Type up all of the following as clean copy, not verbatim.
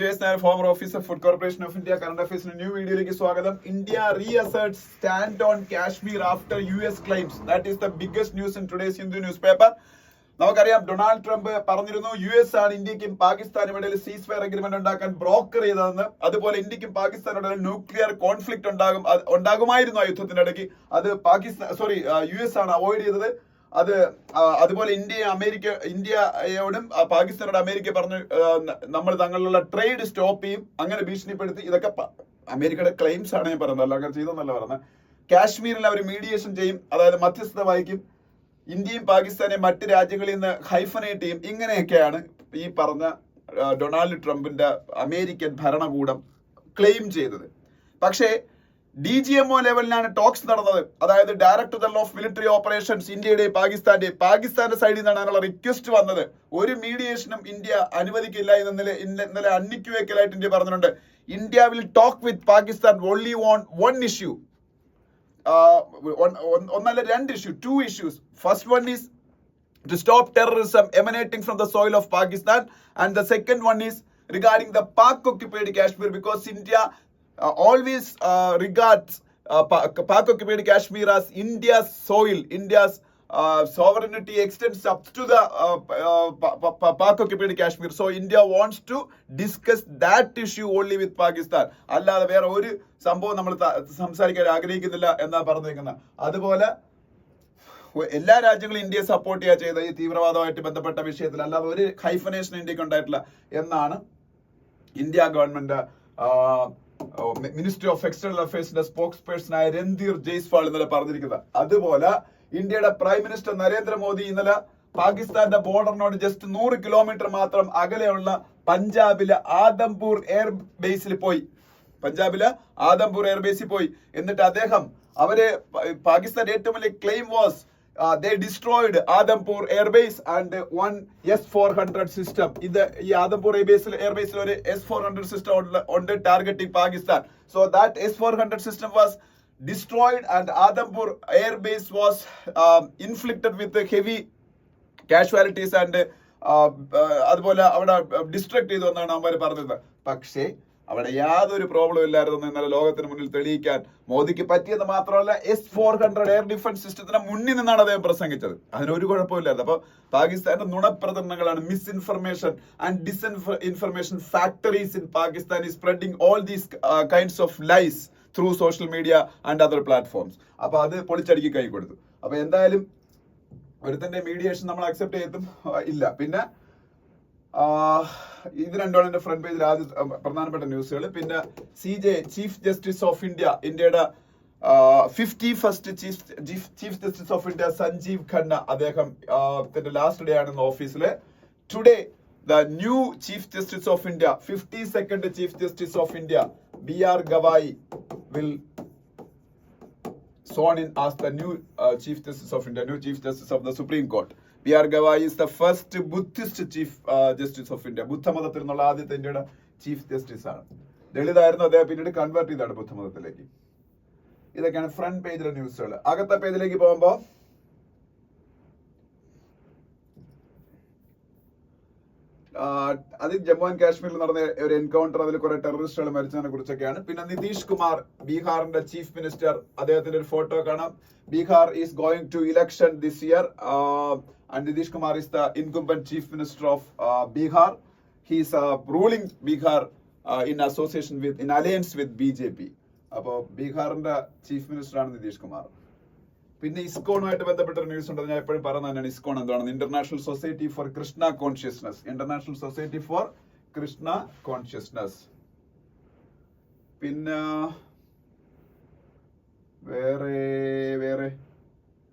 Former officer, Food Corporation of India, current affairs in a new video. India reasserts stand on Kashmir after US claims. That is the biggest news in today's Hindu newspaper. നമുക്കറിയാം Donald Trump പറഞ്ഞിരുന്നു US ആണ് ഇന്ത്യക്കും പാകിസ്ഥാനും ഇടയിൽ സീസ് fire agreement ഉണ്ടാക്കാൻ broker ചെയ്തതെന്ന്. അതുപോലെ ഇന്ത്യക്കും പാകിസ്ഥാനും ഇടയിൽ ന്യൂക്ലിയർ കോൺഫ്ലിക്ട് ഉണ്ടാകുമായിരുന്നു ആ യുദ്ധത്തിനിടയ്ക്ക്. അത് US ആണ് അവോയ്ഡ് ചെയ്തത്. അതുപോലെ ഇന്ത്യയോടും പാകിസ്ഥാനോട് അമേരിക്ക പറഞ്ഞു നമ്മൾ തങ്ങളിലുള്ള ട്രേഡ് സ്റ്റോപ്പ് ചെയ്യും, അങ്ങനെ ഭീഷണിപ്പെടുത്തി. ഇതൊക്കെ അമേരിക്കയുടെ ക്ലെയിംസ് ആണ് ഞാൻ പറയുന്നത്, അല്ല അങ്ങനെ ചെയ്തെന്നല്ല പറയുന്നത്. കാശ്മീരിൽ അവർ മീഡിയേഷൻ ചെയ്യും, അതായത് മധ്യസ്ഥത വഹിക്കും, ഇന്ത്യയും പാകിസ്ഥാനെയും മറ്റ് രാജ്യങ്ങളിൽ നിന്ന് ഹൈഫനേറ്റ് ചെയ്യും. ഇങ്ങനെയൊക്കെയാണ് ഈ പറഞ്ഞ ഡൊണാൾഡ് ട്രംപിന്റെ അമേരിക്കൻ ഭരണകൂടം ക്ലെയിം ചെയ്തത്. പക്ഷേ DGMO ലെവലിലാണ് ടോക്സ് നടന്നത്. അതായത് director general of military operations ഇന്ത്യയുടെയും പാകിസ്ഥാന്റെ സൈഡിൽ നിന്നാണ് അതിനുള്ള റിക്വസ്റ്റ് വന്നത്. ഒരു മീഡിയേഷനും ഇന്ത്യ അനുവദിക്കില്ല എന്ന് ഇന്നലെ അൺഇക്വേക്കലായിട്ട് ഇന്ത്യ പറഞ്ഞിട്ടുണ്ട്. India will talk with Pakistan only on one issue. ഒന്നല്ല രണ്ട് issue, 2 issues. First one is to stop terrorism emanating from the soil of Pakistan, and the second one is regarding the Pak occupied Kashmir, because India always regards Pak occupied Kashmir as India's soil. India's sovereignty extends up to the Pak occupied Kashmir. So India wants to discuss that issue only with Pakistan. അല്ലാതെ വേറെ ഒരു സംഭവം നമ്മൾ സംസാരിക്കാൻ ആഗ്രഹിക്കുന്നില്ല എന്നാ പറഞ്ഞേക്കുന്നത്. അതുപോലെ എല്ലാ രാജ്യങ്ങളും ഇന്ത്യയെ സപ്പോർട്ട് ചെയ്യുക ചെയ്ത ഈ തീവ്രവാദവുമായിട്ട് ബന്ധപ്പെട്ട വിഷയത്തിൽ, അല്ലാതെ ഒരു ഹൈഫനേഷൻ ഇന്ത്യക്ക് ഉണ്ടായിട്ടില്ല എന്നാണ് India government ministry of external അഫയേഴ്സിന്റെ സ്പോക്സ് പേഴ്സണായ രൺധീർ ജയ്സ്വാൾ ഇന്നലെ പറഞ്ഞിരിക്കുന്നത്. അതുപോലെ ഇന്ത്യയുടെ പ്രൈം മിനിസ്റ്റർ നരേന്ദ്രമോദി ഇന്നലെ പാകിസ്ഥാന്റെ ബോർഡറിനോട് ജസ്റ്റ് 100 കിലോമീറ്റർ മാത്രം അകലെയുള്ള പഞ്ചാബിലെ ആദംപൂർ എയർബേസിൽ പോയി. എന്നിട്ട് അദ്ദേഹം പാകിസ്ഥാന്റെ ഏറ്റവും വലിയ claim was they destroyed Adampur Air Base and one S-400 system. ഈ ആദംപൂർ എയർബേസിൽ ഒരു S-400 system ഉണ്ട് targeting Pakistan. So that S-400 system was destroyed and Adampur Air Base was inflicted with heavy casualties and അതുപോലെ അവിടെ distract ചെയ്തു എന്നാണ് അവർ പറഞ്ഞത്. പക്ഷേ അവിടെ യാതൊരു പ്രോബ്ലം ഇല്ലായിരുന്നു ഇന്നലെ ലോകത്തിന് മുന്നിൽ തെളിയിക്കാൻ മോദിക്ക് പറ്റിയെന്ന് മാത്രമല്ല, S-400 എയർ ഡിഫൻസ് സിസ്റ്റത്തിന് മുന്നിൽ നിന്നാണ് അദ്ദേഹം പ്രസംഗിച്ചത്. അതിനൊരു കുഴപ്പമില്ലായിരുന്നു. അപ്പൊ പാകിസ്ഥാന്റെ നുണപ്രചരണങ്ങളാണ്, misinformation and disinformation factories in Pakistan is spreading all these kinds of lies through social media and other platforms. അപ്പൊ അത് പൊളിച്ചടുക്കി കൈ കൊടുത്തു. അപ്പൊ എന്തായാലും ഒരുത്തന്റെ മീഡിയേഷൻ നമ്മൾ അക്സെപ്റ്റ് ചെയ്തും ഇല്ല. പിന്നെ ഇത് രണ്ടാണ് എന്റെ ഫ്രണ്ട് പേജിൽ ആദ്യ പ്രധാനപ്പെട്ട ന്യൂസുകൾ. പിന്നെ CJ chief justice of India, ഇന്ത്യയുടെ 51st chief justice of India Sanjiv Khanna, അദ്ദേഹം ലാസ്റ്റ് ഡേ ആണ് ഓഫീസില്. Today the new chief justice of India, 52nd chief justice of India BR Gavai will sworn in as the new Chief Justice of India, new Chief Justice of the Supreme Court. BR Gavai is the first Buddhist Chief Justice of India. ബുദ്ധമതത്തിൽ നിന്നുള്ള ആദ്യത്തെ ഇന്ത്യയുടെ chief justice ആണ്. ദളിതായിരുന്നു അദ്ദേഹം, പിന്നീട് convert ചെയ്താണ് ബുദ്ധമതത്തിലേക്ക്. ഇതൊക്കെയാണ് front പേജിലെ ന്യൂസുകൾ. അകത്തെ പേജിലേക്ക് പോകുമ്പോൾ അത് ജമ്മു ആൻഡ് കാശ്മീരിൽ നടന്ന ഒരു എൻകൗണ്ടർ, അതിൽ കുറെ ടെററിസ്റ്റുകൾ മരിച്ചതിനെ കുറിച്ചൊക്കെയാണ്. പിന്നെ നിതീഷ് കുമാർ, ബീഹാറിന്റെ ചീഫ് മിനിസ്റ്റർ, അദ്ദേഹത്തിന്റെ ഒരു ഫോട്ടോ കാണാം. Bihar is going to election this year and Nitish Kumar is the incumbent chief minister of Bihar. He is ruling Bihar in association with in alliance with BJP. അപ്പോൾ ബീഹാറിന്റെ ചീഫ് മിനിസ്റ്റർ ആണ് നിതീഷ് കുമാർ. പിന്നെ ഇസ്കോണുമായിട്ട് ബന്ധപ്പെട്ട ഒരു ന്യൂസ് ഉണ്ട്, ഞാൻ എപ്പോഴും പറയുന്നതാണ്. ഇസ്കോൺ എന്താണെന്ന്? International society for Krishna consciousness. International society for Krishna consciousness. പിന്നെ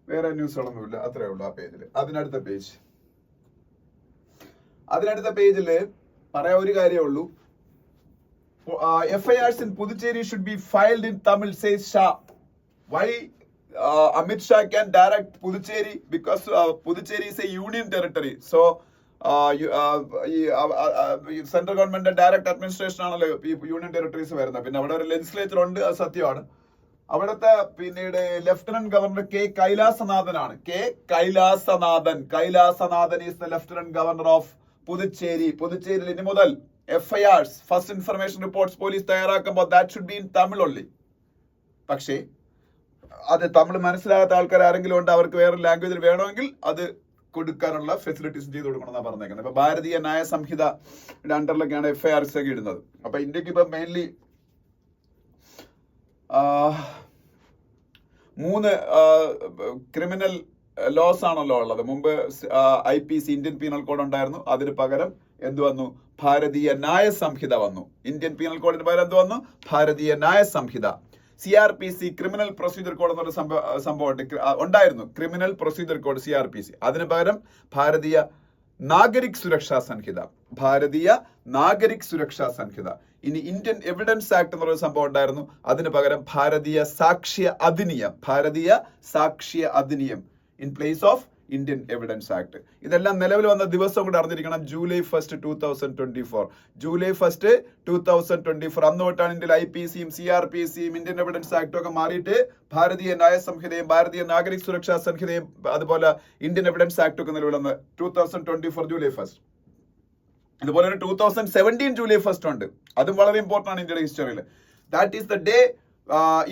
വേറെ ന്യൂസുകളൊന്നുമില്ല, അത്രേ ഉള്ളൂ ആ പേജിൽ. അതിനടുത്ത പേജില് പറയാൻ ഒരു കാര്യമേ ഉള്ളൂ. FIRs in Puducherry should be filed in Tamil, says Shah. Why Amit Shah can direct Puducherry? Because Puducherry is a union territory. So central government direct administration ആണല്ലോ യൂണിയൻ ടെറിട്ടറീസ് വരുന്നത്. പിന്നെ അവിടെ ഒരു ലെജിസ്ലേച്ചർ ഉണ്ട്, അത് സത്യമാണ്. അവിടുത്തെ പിന്നീട് ലഫ്റ്റനന്റ് ഗവർണർ കൈലാസനാഥനാണ്. Kailasanathan is the lieutenant governor of Puducherry. പുതുച്ചേരിയിൽ ഇനി മുതൽ FIRs, first information reports police തയ്യാറാക്കുമ്പോൾ that should be in Tamil only. പക്ഷേ അത് തമിഴ് മനസ്സിലാകാത്ത ആൾക്കാർ ആരെങ്കിലും ഉണ്ട്, അവർക്ക് വേറെ ലാംഗ്വേജിൽ വേണമെങ്കിൽ അത് കൊടുക്കാനുള്ള ഫെസിലിറ്റീസ് ചെയ്ത് കൊടുക്കണമെന്നാണ് പറഞ്ഞേക്കുന്നത്. ഇപ്പൊ ഭാരതീയ ന്യായ സംഹിതയുടെ അണ്ടറിലൊക്കെയാണ് FIRs ഒക്കെ ഇടുന്നത്. അപ്പൊ ഇന്ത്യക്ക് ഇപ്പൊ മെയിൻലി 3 ക്രിമിനൽ ലോസ് ആണല്ലോ ഉള്ളത്. മുമ്പ് IPC ഇന്ത്യൻ പീനൽ കോഡ് ഉണ്ടായിരുന്നു, അതിന് പകരം എന്ത് വന്നു? ഭാരതീയ ന്യായ സംഹിത വന്നു. ഇന്ത്യൻ പീനൽ കോഡിന് പകരം എന്ത് വന്നു? ഭാരതീയ ന്യായ സംഹിത. CRPC ക്രിമിനൽ പ്രൊസീജിയർ കോഡ് എന്നൊരു സംഭവം ഉണ്ടായിരുന്നു, ക്രിമിനൽ പ്രൊസീജിയർ കോഡ് CRPC. അതിന് പകരം ഭാരതീയ നാഗരിക് സുരക്ഷാ സംഹിത, ഭാരതീയ നാഗരിക് സുരക്ഷാ സംഹിത. ഇനി ഇന്ത്യൻ എവിഡൻസ് ആക്ട് എന്നൊരു സംഭവം ഉണ്ടായിരുന്നു, അതിന് പകരം ഭാരതീയ Sakshya Adhiniyam, Bharatiya Sakshya Adhiniyam in place of Indian evidence act. ഇതെല്ലാം നിലവിൽ വന്ന ദിവസം കൂടെ അറിഞ്ഞിരിക്കണം, July 1, 2024. July 1, 2024. അന്ന് തൊട്ടാണ് ഇന്ത്യയിൽ IPCയും CRPCയും ഇന്ത്യൻ എവിഡൻസ് ആക്ടും ഒക്കെ മാറിയിട്ട് ഭാരതീയ ന്യായ സംഹിതയും ഭാരതീയ നാഗരിക് സുരക്ഷാ സംഹിതയും അതുപോലെ ഇന്ത്യൻ എവിഡൻസ് ആക്ടും ഒക്കെ നിലവിൽ വന്ന് 2024 July 1. അതുപോലെ തന്നെ 2017 July 1 ഉണ്ട്, അതും വളരെ ഇമ്പോർട്ടന്റ് ആണ് ഇന്ത്യയുടെ ഹിസ്റ്ററിയിൽ. That is the day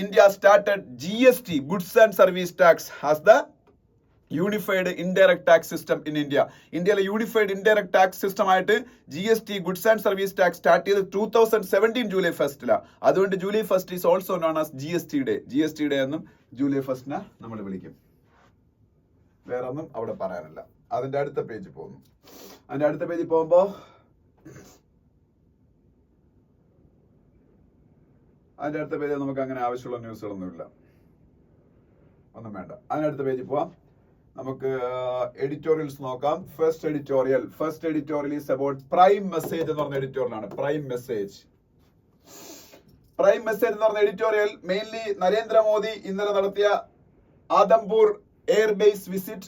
India started GST, goods and service tax, has the unified indirect tax system in India. ഇന്ത്യയിലെ യൂണിഫൈഡ് ഇൻഡയറക്ട് ടാക്സ് സിസ്റ്റം ആയിട്ട് GST, goods and service tax start ചെയ്ത് 2017 July 1. അതുകൊണ്ട് July 1 is also known as GST day. GST day എന്നും July 1 നമ്മൾ വിളിക്കും. വേറെ ഒന്നും അവിടെ പറയാനില്ല. അതിന്റെ അടുത്ത പേജിൽ പോകുന്നു. അതിന്റെ അടുത്ത പേജിൽ പോകുമ്പോ അതിന്റെ അടുത്ത പേജിൽ നമുക്ക് അങ്ങനെ ആവശ്യമുള്ള ന്യൂസുകളൊന്നുമില്ല, ഒന്നും വേണ്ട. അതിനടുത്ത പേജിൽ പോവാം. നമുക്ക് എഡിറ്റോറിയൽസ് നോക്കാം. First editorial is about prime message എന്ന് പറഞ്ഞ എഡിറ്റോറിയലാണ്. പ്രൈം മെസ്സേജ് എന്ന് പറഞ്ഞ എഡിറ്റോറിയൽ മെയിൻലി നരേന്ദ്രമോദി ഇന്നലെ നടത്തിയ ആദംപൂർ എയർബേസ് വിസിറ്റ്,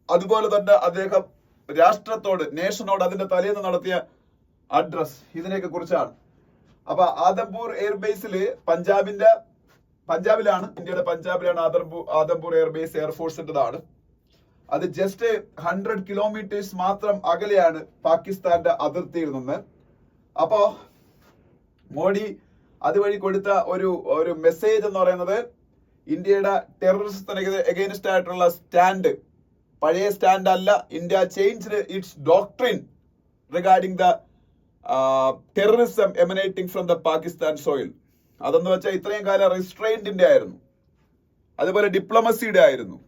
അതുപോലെ തന്നെ അദ്ദേഹം രാഷ്ട്രത്തോട്, നേഷനോട് അതിന്റെ തലേന്ന് നടത്തിയ അഡ്രസ്, ഇതിനെയൊക്കെ കുറിച്ചാണ്. അപ്പൊ ആദംപൂർ എയർബേസില് പഞ്ചാബിലാണ്, ഇന്ത്യയുടെ പഞ്ചാബിലാണ് ആദംപൂർ എയർബേസ് എയർഫോഴ്സിൻ്റെതാണ്. അത് ജസ്റ്റ് 100 കിലോമീറ്റേഴ്സ് മാത്രം അകലെയാണ് പാകിസ്ഥാന്റെ അതിർത്തിയിൽ നിന്ന്. അപ്പോ മോഡി അതുവഴി കൊടുത്ത ഒരു മെസ്സേജ് എന്ന് പറയുന്നത് ഇന്ത്യയുടെ ടെററിസത്തിന് എഗെയിൻസ്റ്റ് ആയിട്ടുള്ള സ്റ്റാൻഡ് പഴയ സ്റ്റാൻഡ് അല്ല. India changed its doctrine regarding the terrorism emanating from the Pakistan soil. അതെന്ന് വെച്ചാൽ ഇത്രയും കാലം റിസ്ട്രെയിൻറ്റിന്റെ ആയിരുന്നു, അതുപോലെ ഡിപ്ലോമസിയുടെ ആയിരുന്നു.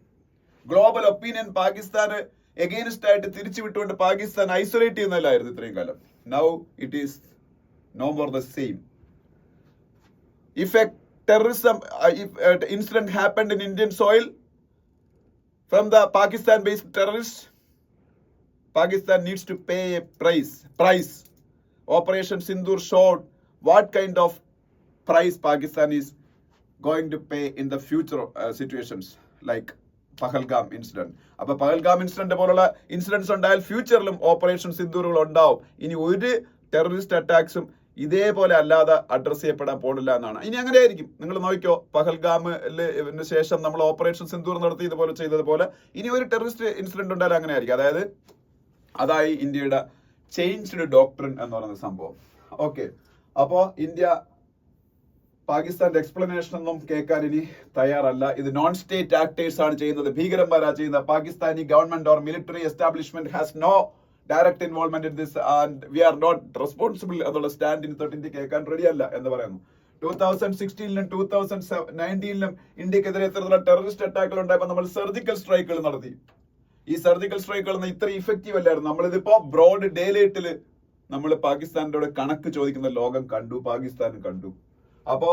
ഗ്ലോബൽ ഒപ്പീനിയൻ പാകിസ്ഥാന് എഗെയിൻസ്റ്റ് ആയിട്ട് തിരിച്ചുവിട്ടുകൊണ്ട് പാകിസ്ഥാൻ ഐസൊലേറ്റ് ചെയ്യുന്നതിലായിരുന്നു ഇത്രയും കാലം. Now it is no more the same. If a terrorism incident happened in Indian soil from the Pakistan-based terrorists, Pakistan needs to pay a price. Operation Sindoor showed what kind of price Pakistan is going to pay in the future situations like Pahalgam incident. അപ്പോൾ Pahalgam incident പോലുള്ള incidents ഉണ്ടായാൽ ഫ്യൂച്ചറിലും operation സിന്ദൂറുകൾ ഉണ്ടാവും. ഇനി ഒരു terrorist അറ്റാക്സും ഇതേപോലെ അല്ലാതെ address ചെയ്യപ്പെടാൻ പോണില്ല എന്നാണ്. ഇനി അങ്ങനെ ആയിരിക്കും. നിങ്ങൾ നോക്കിക്കോ, പഹൽഗാമിന് ശേഷം നമ്മൾ ഓപ്പറേഷൻ സിന്ദൂർ നടത്തി ഇതുപോലെ ചെയ്തതുപോലെ ഇനി ഒരു ടെററിസ്റ്റ് ഇൻസിഡന്റ് ഉണ്ടായാലും അങ്ങനെ ആയിരിക്കും. അതായി ഇന്ത്യയുടെ ചേഞ്ച്ഡ് ഡോക്ട്രിൻ എന്ന് പറയുന്ന സംഭവം. ഓക്കെ, അപ്പോ ഇന്ത്യ പാകിസ്ഥാന്റെ എക്സ്പ്ലനേഷൻ ഒന്നും കേൾക്കാൻ ഇനി തയ്യാറല്ല. ഇത് നോൺ സ്റ്റേറ്റ് ആക്ടേഴ്സ് ആണ് ചെയ്യുന്നത്, ഭീകരന്മാരാ ചെയ്യുന്നത്. Pakistani government or military establishment has no direct involvement in this and we are not responsible എന്നുള്ള സ്റ്റാൻഡിന് തൊട്ട് ഇന്ത്യ കേൾക്കാൻ റെഡിയല്ല എന്ന് പറയുന്നു. 2016 2019 ഇന്ത്യക്കെതിരെ എത്രയുള്ള ടെററിസ്റ്റ് അറ്റാക്കുകൾ ഉണ്ടായപ്പോൾ നമ്മൾ സർജിക്കൽ സ്ട്രൈക്കുകൾ നടത്തി. ഈ സർജിക്കൽ സ്ട്രൈക്കുകൾ ഇത്ര ഇഫക്റ്റീവ് അല്ലായിരുന്നു. നമ്മളിതിപ്പോ ബ്രോഡ് ഡേ ലൈറ്റില് നമ്മൾ പാകിസ്ഥാനിനോട് കണക്ക് ചോദിക്കുന്ന ലോകം കണ്ടു, പാകിസ്ഥാനും കണ്ടു. അപ്പോ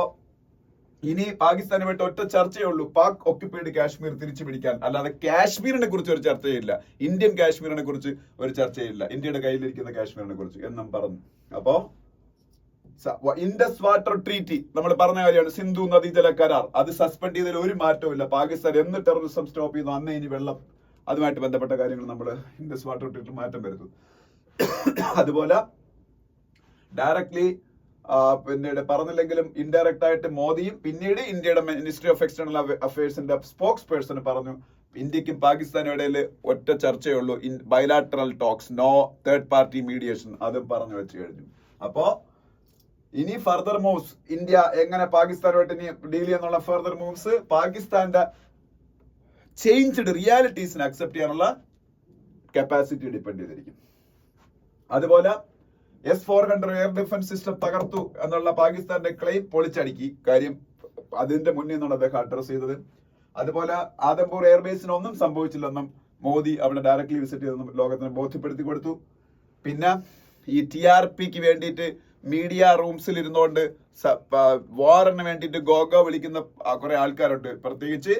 ഇനി പാകിസ്ഥാനെ വിട്ട് ഒറ്റ ചർച്ചയേ ഉള്ളൂ, പാക് ഒക്യുപ്പൈഡ് കാശ്മീർ തിരിച്ചു പിടിക്കാൻ. അല്ലാതെ കാശ്മീരിനെ കുറിച്ച് ഒരു ചർച്ചയില്ല, ഇന്ത്യൻ കാശ്മീരിനെ കുറിച്ച് ഒരു ചർച്ചയില്ല, ഇന്ത്യയുടെ കയ്യിലിരിക്കുന്ന കാശ്മീരിനെ കുറിച്ച് എന്നും പറഞ്ഞു. അപ്പോ ഇൻഡസ് വാട്ടർ ട്രീറ്റി നമ്മൾ പറഞ്ഞ കാര്യമാണ്, സിന്ധു നദീജല കരാർ, അത് സസ്പെൻഡ് ചെയ്തതിൽ ഒരു മാറ്റവും ഇല്ല. പാകിസ്ഥാൻ എന്ന് ടെററിസം സ്റ്റോപ്പ് ചെയ്യുന്നു അന്ന് ഇനി വെള്ളം, അതുമായിട്ട് ബന്ധപ്പെട്ട കാര്യങ്ങൾ നമ്മൾ ഇൻഡസ് വാട്ടർ ട്രീറ്റിൽ മാറ്റം വരുത്തും. അതുപോലെ ഡയറക്ട്ലി പിന്നീട് പറഞ്ഞില്ലെങ്കിലും ഇൻഡയറക്റ്റ് ആയിട്ട് മോദിയും പിന്നീട് ഇന്ത്യയുടെ മിനിസ്ട്രി ഓഫ് എക്സ്റ്റേണൽ അഫയേഴ്സിന്റെ സ്പോക്സ് പേഴ്സൺ പറഞ്ഞു ഇന്ത്യക്കും പാകിസ്ഥാനും ഇടയിൽ ഒറ്റ ചർച്ചയുള്ളൂ, bilateral talks, no third party mediation, അതും പറഞ്ഞു വെച്ച് കഴിഞ്ഞു. അപ്പോ ഇനി ഫർദർ മൂവ്സ് ഇന്ത്യ എങ്ങനെ പാകിസ്ഥാനുമായിട്ട് ഇനി ഡീൽ ചെയ്യാന്നുള്ള ഫർദർ മൂവ്സ് പാകിസ്ഥാന്റെ ചേഞ്ച്ഡ് റിയാലിറ്റീസിനെ അക്സെപ്റ്റ് ചെയ്യാനുള്ള കപ്പാസിറ്റി ഡിപ്പെൻഡ് ചെയ്തിരിക്കും. അതുപോലെ S-400 എയർ ഡിഫൻസ് സിസ്റ്റം തകർത്തു എന്നുള്ള പാകിസ്ഥാന്റെ ക്ലെയിം പൊളിച്ചടുക്കി. കാര്യം അതിന്റെ മുന്നിൽ നിന്നാണ് അദ്ദേഹം അഡ്രസ് ചെയ്തത്. അതുപോലെ ആദംപൂർ എയർബേസിന് ഒന്നും സംഭവിച്ചില്ലെന്നും മോദി അവിടെ ഡയറക്ട്ലി വിസിറ്റ് ചെയ്തെന്നും ലോകത്തിന് ബോധ്യപ്പെടുത്തി കൊടുത്തു. പിന്നെ ഈ TRPക്ക് വേണ്ടിയിട്ട് മീഡിയ റൂംസിൽ ഇരുന്നുകൊണ്ട് വാറിന് വേണ്ടിയിട്ട് ഗോഗോ വിളിക്കുന്ന കുറെ ആൾക്കാരുണ്ട്, പ്രത്യേകിച്ച്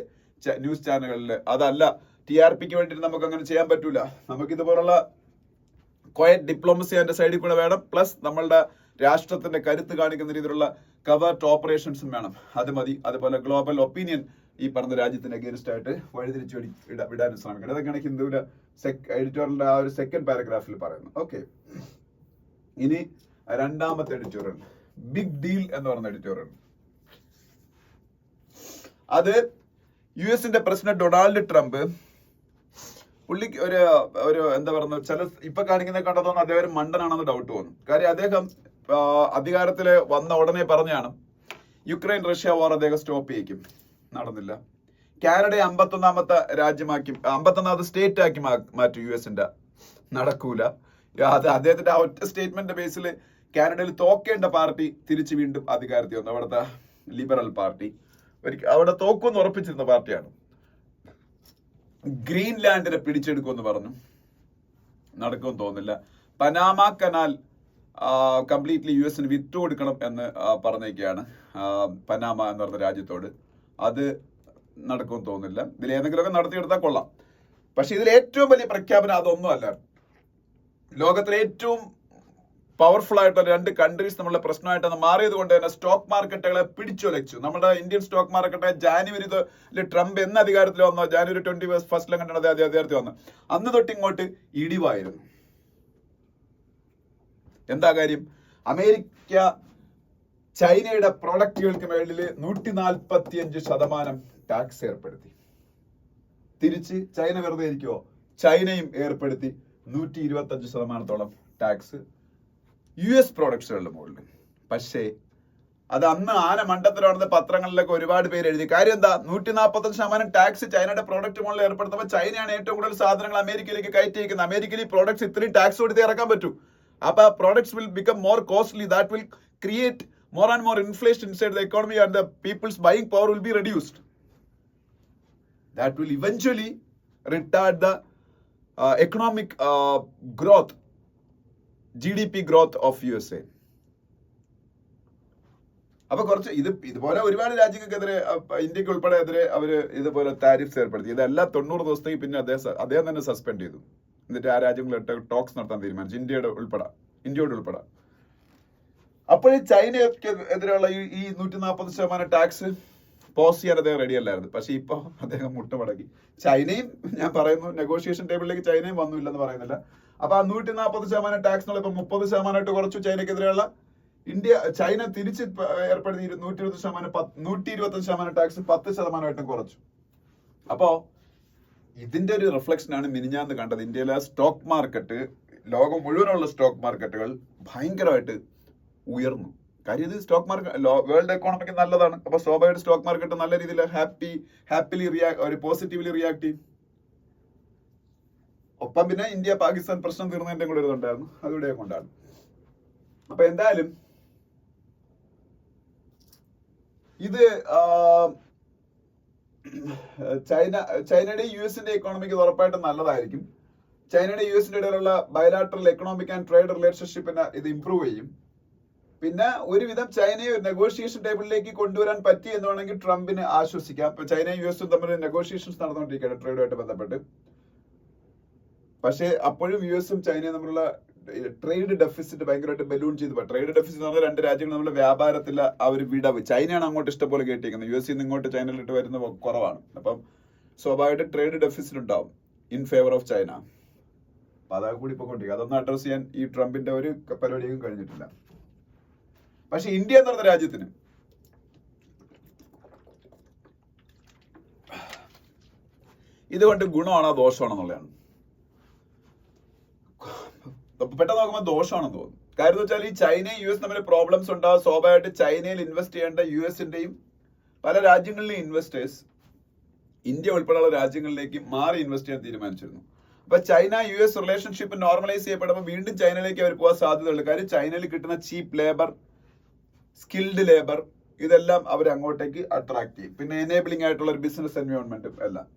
ന്യൂസ് ചാനലുകളിൽ. അതല്ല, TRPക്ക് വേണ്ടിയിട്ട് നമുക്ക് അങ്ങനെ ചെയ്യാൻ പറ്റൂല. നമുക്ക് ഇതുപോലുള്ള ക്വയറ്റ് ഡിപ്ലോമസി അതിന്റെ സൈഡിൽ കൂടെ വേണം. പ്ലസ് നമ്മളുടെ രാഷ്ട്രത്തിന്റെ കരുത്ത് കാണിക്കുന്ന രീതിയിലുള്ള കവേർട്ട് ഓപ്പറേഷൻസും വേണം. അത് മതി. അതുപോലെ ഗ്ലോബൽ ഒപ്പീനിയൻ ഈ പറഞ്ഞ രാജ്യത്തിന് അഗേൻസ്റ്റ് ആയിട്ട് വഴിതിരിച്ചു വിടാനും ശ്രമിക്കണം. അതൊക്കെയാണ് ഹിന്ദുവിന്റെ എഡിറ്റോറിയലിന്റെ ആ ഒരു സെക്കൻഡ് പാരഗ്രാഫിൽ പറയുന്നത്. ഓക്കെ, ഇനി രണ്ടാമത്തെ എഡിറ്റോറിയൽ ബിഗ് ഡീൽ എന്ന് പറയുന്ന എഡിറ്റോറിയൽ. അത് US പ്രസിഡന്റ് ഡൊണാൾഡ് ട്രംപ് പുള്ളിക്ക് ഒരു എന്താ പറയുക, ചില ഇപ്പൊ കാണിക്കുന്ന കണ്ടതോന്ന് അദ്ദേഹം മണ്ടനാണെന്ന് ഡൗട്ട് തോന്നും. കാര്യം അദ്ദേഹം അധികാരത്തിൽ വന്ന ഉടനെ പറഞ്ഞാണ് യുക്രൈൻ റഷ്യ വാർ അദ്ദേഹം സ്റ്റോപ്പ് ചെയ്യിക്കും. നടന്നില്ല. കാനഡയെ 51ാമത്തെ രാജ്യമാക്കി 51ാമത്തെ സ്റ്റേറ്റ് ആക്കി മാറ്റും US. നടക്കൂല. അത് അദ്ദേഹത്തിന്റെ ആ ഒറ്റ സ്റ്റേറ്റ്മെന്റ് ബേസിൽ കാനഡയിൽ തോക്കേണ്ട പാർട്ടി തിരിച്ച് വീണ്ടും അധികാരത്തിൽ വന്നു. അവിടുത്തെ ലിബറൽ പാർട്ടി അവിടെ തോക്കുമെന്ന് ഉറപ്പിച്ചിരുന്ന പാർട്ടിയാണ്. ഗ്രീൻലാൻഡിനെ പിടിച്ചെടുക്കുമെന്ന് പറഞ്ഞു. നടക്കുമെന്ന് തോന്നുന്നില്ല. പനാമ കനാൽ കംപ്ലീറ്റ്ലി US വിറ്റു കൊടുക്കണം എന്ന് പറഞ്ഞേക്കാണ് പനാമ എന്ന് പറഞ്ഞ രാജ്യത്തോട്. അത് നടക്കുമെന്ന് തോന്നുന്നില്ല. ഇതിൽ ഏതെങ്കിലുമൊക്കെ നടത്തിയെടുത്താൽ കൊള്ളാം. പക്ഷെ ഇതിൽ ഏറ്റവും വലിയ പ്രഖ്യാപനം അതൊന്നുമല്ല. ലോകത്തിലെ ഏറ്റവും പവർഫുൾ ആയിട്ടുള്ള 2 കൺട്രീസ് നമ്മളുടെ പ്രശ്നമായിട്ടാണ് മാറിയത് കൊണ്ട് തന്നെ സ്റ്റോക്ക് മാർക്കറ്റുകളെ പിടിച്ചുലച്ചു. നമ്മുടെ Indian stock market January Trump എന്ന് അധികാരത്തിൽ വന്നോ, ജാനുവരി 21 കണ്ടാണ് അധികാരത്തിൽ വന്നത്. അന്ന് തൊട്ട് ഇങ്ങോട്ട് ഇടിവായിരുന്നു. എന്താ കാര്യം? അമേരിക്ക ചൈനയുടെ പ്രോഡക്റ്റുകൾക്ക് മേളിൽ 145% ടാക്സ് ഏർപ്പെടുത്തി. തിരിച്ച് ചൈന വെറുതെ ഇരിക്കുവോ? ചൈനയും ഏർപ്പെടുത്തി 125% ടാക്സ് US പ്രോഡക്ട്സുകളുടെ മുകളിൽ. പക്ഷേ അത് അന്ന് ആന മണ്ടത്തിലാണെന്ന് പത്രങ്ങളിലൊക്കെ ഒരുപാട് പേര് എഴുതി. കാര്യം എന്താ? 145% ടാക്സ് ചൈനയുടെ പ്രോഡക്റ്റ് മുകളിൽ ഏർപ്പെടുത്തുമ്പോൾ ചൈനയാണ് ഏറ്റവും കൂടുതൽ സാധനങ്ങൾ അമേരിക്കയിലേക്ക് കയറ്റി അയക്കുന്നത്. അമേരിക്കയിൽ ഈ പ്രോഡക്ട്സ് ഇത്രയും ടാക്സ് കൊടുത്ത് ഇറക്കാൻ പറ്റൂ. അപ്പൊ products will become more costly. That will create more and more inflation inside the economy and the people's buying power will be reduced. That will eventually retard the economic growth, GDP growth of USA. അപ്പൊ കുറച്ച് ഇതുപോലെ ഒരുപാട് രാജ്യങ്ങൾക്കെതിരെ ഇന്ത്യക്ക് ഉൾപ്പെടെ എതിരെ അവര് ഇതുപോലെ tariffs ഏർപ്പെടുത്തി. ഇതെല്ലാം 90 ദിവസത്തേക്ക് പിന്നെ അദ്ദേഹം തന്നെ സസ്പെൻഡ് ചെയ്തു. എന്നിട്ട് ആ രാജ്യങ്ങളായിട്ട് ടോക്സ് നടത്താൻ തീരുമാനിച്ചു, ഇന്ത്യയോട് ഉൾപ്പെടെ. അപ്പോഴേ ചൈനയ്ക്ക് എതിരെയുള്ള ഈ 140% ടാക്സ് പോസ് ചെയ്യാൻ അദ്ദേഹം റെഡി അല്ലായിരുന്നു. പക്ഷെ ഇപ്പൊ അദ്ദേഹം മുട്ടുമടക്കി. ചൈനയും ഞാൻ പറയുന്നു നെഗോഷിയേഷൻ ടേബിളിലേക്ക് ചൈനയും വന്നില്ലെന്ന് പറയുന്നില്ല. അപ്പൊ ആ 140% ടാക്സ് എന്നുള്ള ഇപ്പൊ 30% കുറച്ചു. ചൈനക്കെതിരെയുള്ള ചൈന തിരിച്ച് ഏർപ്പെടുത്തി 125% ടാക്സ് 10% കുറച്ചു. അപ്പോ ഇതിന്റെ ഒരു റിഫ്ലക്ഷൻ ആണ് മിനിഞ്ഞാന്ന് കണ്ടത്. ഇന്ത്യയിലെ സ്റ്റോക്ക് മാർക്കറ്റ്, ലോകം മുഴുവനുള്ള സ്റ്റോക്ക് മാർക്കറ്റുകൾ ഭയങ്കരമായിട്ട് ഉയർന്നു. കാര്യം ഇത് സ്റ്റോക്ക് മാർക്കറ്റ് വേൾഡ് എക്കോണമിക്ക് നല്ലതാണ്. അപ്പൊ സ്വാഭാവികമായിട്ട് സ്റ്റോക്ക് മാർക്കറ്റ് നല്ല രീതിയിൽ ഹാപ്പിലി ഒരു പോസിറ്റീവ്ലി റിയാക്ട് ചെയ്യും. ഒപ്പം പിന്നെ ഇന്ത്യ പാകിസ്ഥാൻ പ്രശ്നം തീർന്നതിന്റെ കൂടെ ഇതുണ്ടായിരുന്നു, അതിവിടെ കൊണ്ടാണ്. അപ്പൊ എന്തായാലും ഇത് ചൈനയുടെ US എക്കോണമിക്ക് ഉറപ്പായിട്ടും നല്ലതായിരിക്കും. ചൈനയുടെ US ഇടയിലുള്ള ബയലാട്രൽ എക്കണോമിക് ആൻഡ് ട്രേഡ് റിലേഷൻഷിപ്പിനെ ഇത് ഇംപ്രൂവ് ചെയ്യും. പിന്നെ ഒരുവിധം ചൈനയെ ഒരു നെഗോഷിയേഷൻ ടേബിളിലേക്ക് കൊണ്ടുവരാൻ പറ്റി എന്ന് വേണമെങ്കിൽ ട്രംപിന് ആശ്വസിക്കാം. ഇപ്പൊ ചൈനയും US തമ്മിൽ നെഗോഷിയേഷൻസ് നടന്നുകൊണ്ടിരിക്കുകയാണ് ട്രേഡുമായിട്ട് ബന്ധപ്പെട്ട്. പക്ഷേ അപ്പോഴും US ചൈനയും തമ്മിലുള്ള ട്രേഡ് ഡെഫിസിറ്റ് ഭയങ്കരമായിട്ട് ബലൂൺ ചെയ്തു. ട്രേഡ് ഡെഫിസിറ്റ് എന്ന് പറഞ്ഞാൽ 2 രാജ്യങ്ങൾ തമ്മിലുള്ള വ്യാപാരത്തിൽ ആ ഒരു വിടവ്. ചൈനയാണ് അങ്ങോട്ട് ഇഷ്ടംപോലെ കയറ്റിയിരിക്കുന്നത്, US ഇങ്ങോട്ട് ചൈനയിലിട്ട് വരുന്ന കുറവാണ്. അപ്പം സ്വാഭാവികമായിട്ട് ട്രേഡ് ഡെഫിസിറ്റ് ഉണ്ടാവും ഇൻ ഫേവർ ഓഫ് ചൈന. അപ്പൊ അതാ കൂടി പോയിക്കൊണ്ടിരിക്കുക. അതൊന്നും അഡ്രസ് ചെയ്യാൻ ഈ ട്രംപിന്റെ ഒരു പരിപാടിയും കഴിഞ്ഞിട്ടില്ല. പക്ഷെ ഇന്ത്യ എന്ന് പറഞ്ഞ രാജ്യത്തിന് ഇതുകൊണ്ട് ഗുണമാണോ ദോഷമാണോ എന്നുള്ളതാണ്. പെട്ടെന്ന് നോക്കുമ്പോൾ ദോഷമാണെന്ന് തോന്നുന്നു. കാര്യം വെച്ചാൽ ഈ ചൈനയും US തമ്മിൽ പ്രോബ്ലംസ് ഉണ്ടാകും. സ്വാഭാവികമായിട്ട് ചൈനയിൽ ഇൻവെസ്റ്റ് ചെയ്യേണ്ട USന്റെയും പല രാജ്യങ്ങളിലെയും ഇൻവെസ്റ്റേഴ്സ് ഇന്ത്യ ഉൾപ്പെടെയുള്ള രാജ്യങ്ങളിലേക്ക് മാറി ഇൻവെസ്റ്റ് ചെയ്യാൻ തീരുമാനിച്ചിരുന്നു. അപ്പൊ ചൈന US റിലേഷൻഷിപ്പ് നോർമലൈസ് ചെയ്യപ്പെടുമ്പോൾ വീണ്ടും ചൈനയിലേക്ക് അവർ പോകാൻ സാധ്യതയുള്ളൂ. കാര്യം ചൈനയിൽ കിട്ടുന്ന ചീപ്പ് ലേബർ, സ്കിൽഡ് ലേബർ, ഇതെല്ലാം അവർ അങ്ങോട്ടേക്ക് അട്രാക്ട് ചെയ്യും. പിന്നെ എനേബിളിംഗ് ആയിട്ടുള്ള ഒരു ബിസിനസ് എൻവയോൺമെന്റും എല്ലാം.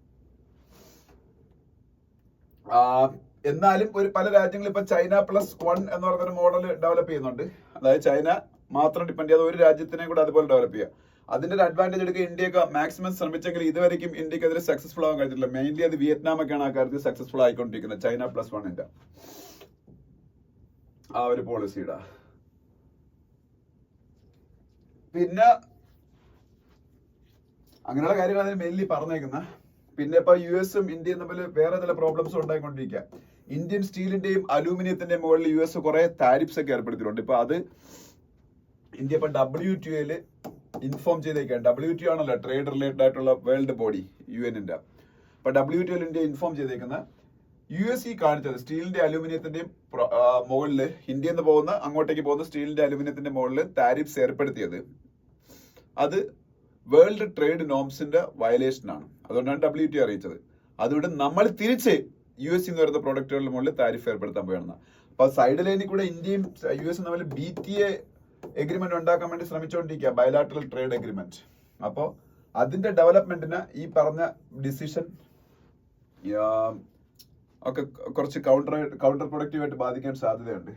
എന്നാലും ഒരു പല രാജ്യങ്ങളും ഇപ്പൊ China +1 എന്ന് പറഞ്ഞൊരു മോഡൽ ഡെവലപ്പ് ചെയ്യുന്നുണ്ട്. അതായത് ചൈന മാത്രം ഡിപ്പെൻഡ് ചെയ്യാതെ ഒരു രാജ്യത്തിനെ കൂടെ അതുപോലെ ഡെവലപ്പ് ചെയ്യുക. അതിന്റെ ഒരു അഡ്വാൻറ്റേജ് എടുക്കുക ഇന്ത്യക്ക് മാക്സിമം ശ്രമിച്ചെങ്കിൽ ഇതുവരെയും ഇന്ത്യക്ക് അതിൽ സക്സസ്ഫുൾ ആവാൻ കഴിഞ്ഞിട്ടില്ല. മെയിൻലി അത് വിയറ്റ്നാം ഒക്കെയാണ് ആ കാര്യത്തിൽ സക്സസ്ഫുൾ ആയിക്കൊണ്ടിരിക്കുന്നത്. China +1 ആ ഒരു പോളിസിയുടെ. പിന്നെ അങ്ങനെയുള്ള കാര്യങ്ങളാണ് മെയിൻലി പറഞ്ഞേക്കുന്നത്. പിന്നെ ഇപ്പൊ US-ഉം ഇന്ത്യയും തമ്മിൽ വേറെ ചില പ്രോബ്ലംസ് ഉണ്ടായിക്കൊണ്ടിരിക്കുക. ഇന്ത്യൻ സ്റ്റീലിന്റെയും അലൂമിനിയത്തിന്റെയും മുകളിൽ US കുറെ താരിഫ്സ് ഒക്കെ ഏർപ്പെടുത്തിയിട്ടുണ്ട്. ഇപ്പൊ അത് ഇന്ത്യ ഇപ്പൊ WTO-യിൽ ഇൻഫോം ചെയ്തേക്കാണ്. WTO ആണല്ലോ ട്രേഡ് റിലേറ്റഡ് ആയിട്ടുള്ള വേൾഡ് ബോഡി UN-ന്റെ. അപ്പൊ WTO-യിൽ ഇന്ത്യ ഇൻഫോം ചെയ്തേക്കുന്ന US കാണിച്ചത് സ്റ്റീലിന്റെ അലൂമിനിയത്തിന്റെയും മുകളിൽ ഇന്ത്യയിൽ നിന്ന് പോകുന്ന അങ്ങോട്ടേക്ക് പോകുന്ന സ്റ്റീലിന്റെ അലൂമിനിയത്തിന്റെ മുകളിൽ താരിഫ്സ് ഏർപ്പെടുത്തിയത് അത് വേൾഡ് ട്രേഡ് നോംസിന്റെ വയലേഷൻ ആണ്. അതുകൊണ്ടാണ് WTO അറിയിച്ചത്. അതുകൊണ്ട് നമ്മൾ തിരിച്ച് US-ൽ നിന്ന് വരുന്ന പ്രൊഡക്റ്റുകളുടെ മുകളിൽ താരിഫ് ഏർപ്പെടുത്താൻ പോയാണ്. അപ്പൊ സൈഡ് ലൈനിൽ കൂടെ ഇന്ത്യയും US-ഉം തമ്മിൽ BTA എഗ്രിമെന്റ് ഉണ്ടാക്കാൻ വേണ്ടി ശ്രമിച്ചുകൊണ്ടിരിക്കുക, ബയലാറ്ററൽ ട്രേഡ് എഗ്രിമെന്റ്. അപ്പോൾ അതിന്റെ ഡെവലപ്മെന്റിന് ഈ പറഞ്ഞ ഡിസിഷൻ ഒക്കെ കുറച്ച് കൗണ്ടർ പ്രൊഡക്റ്റീവ് ആയിട്ട് ബാധിക്കാൻ സാധ്യതയുണ്ട്.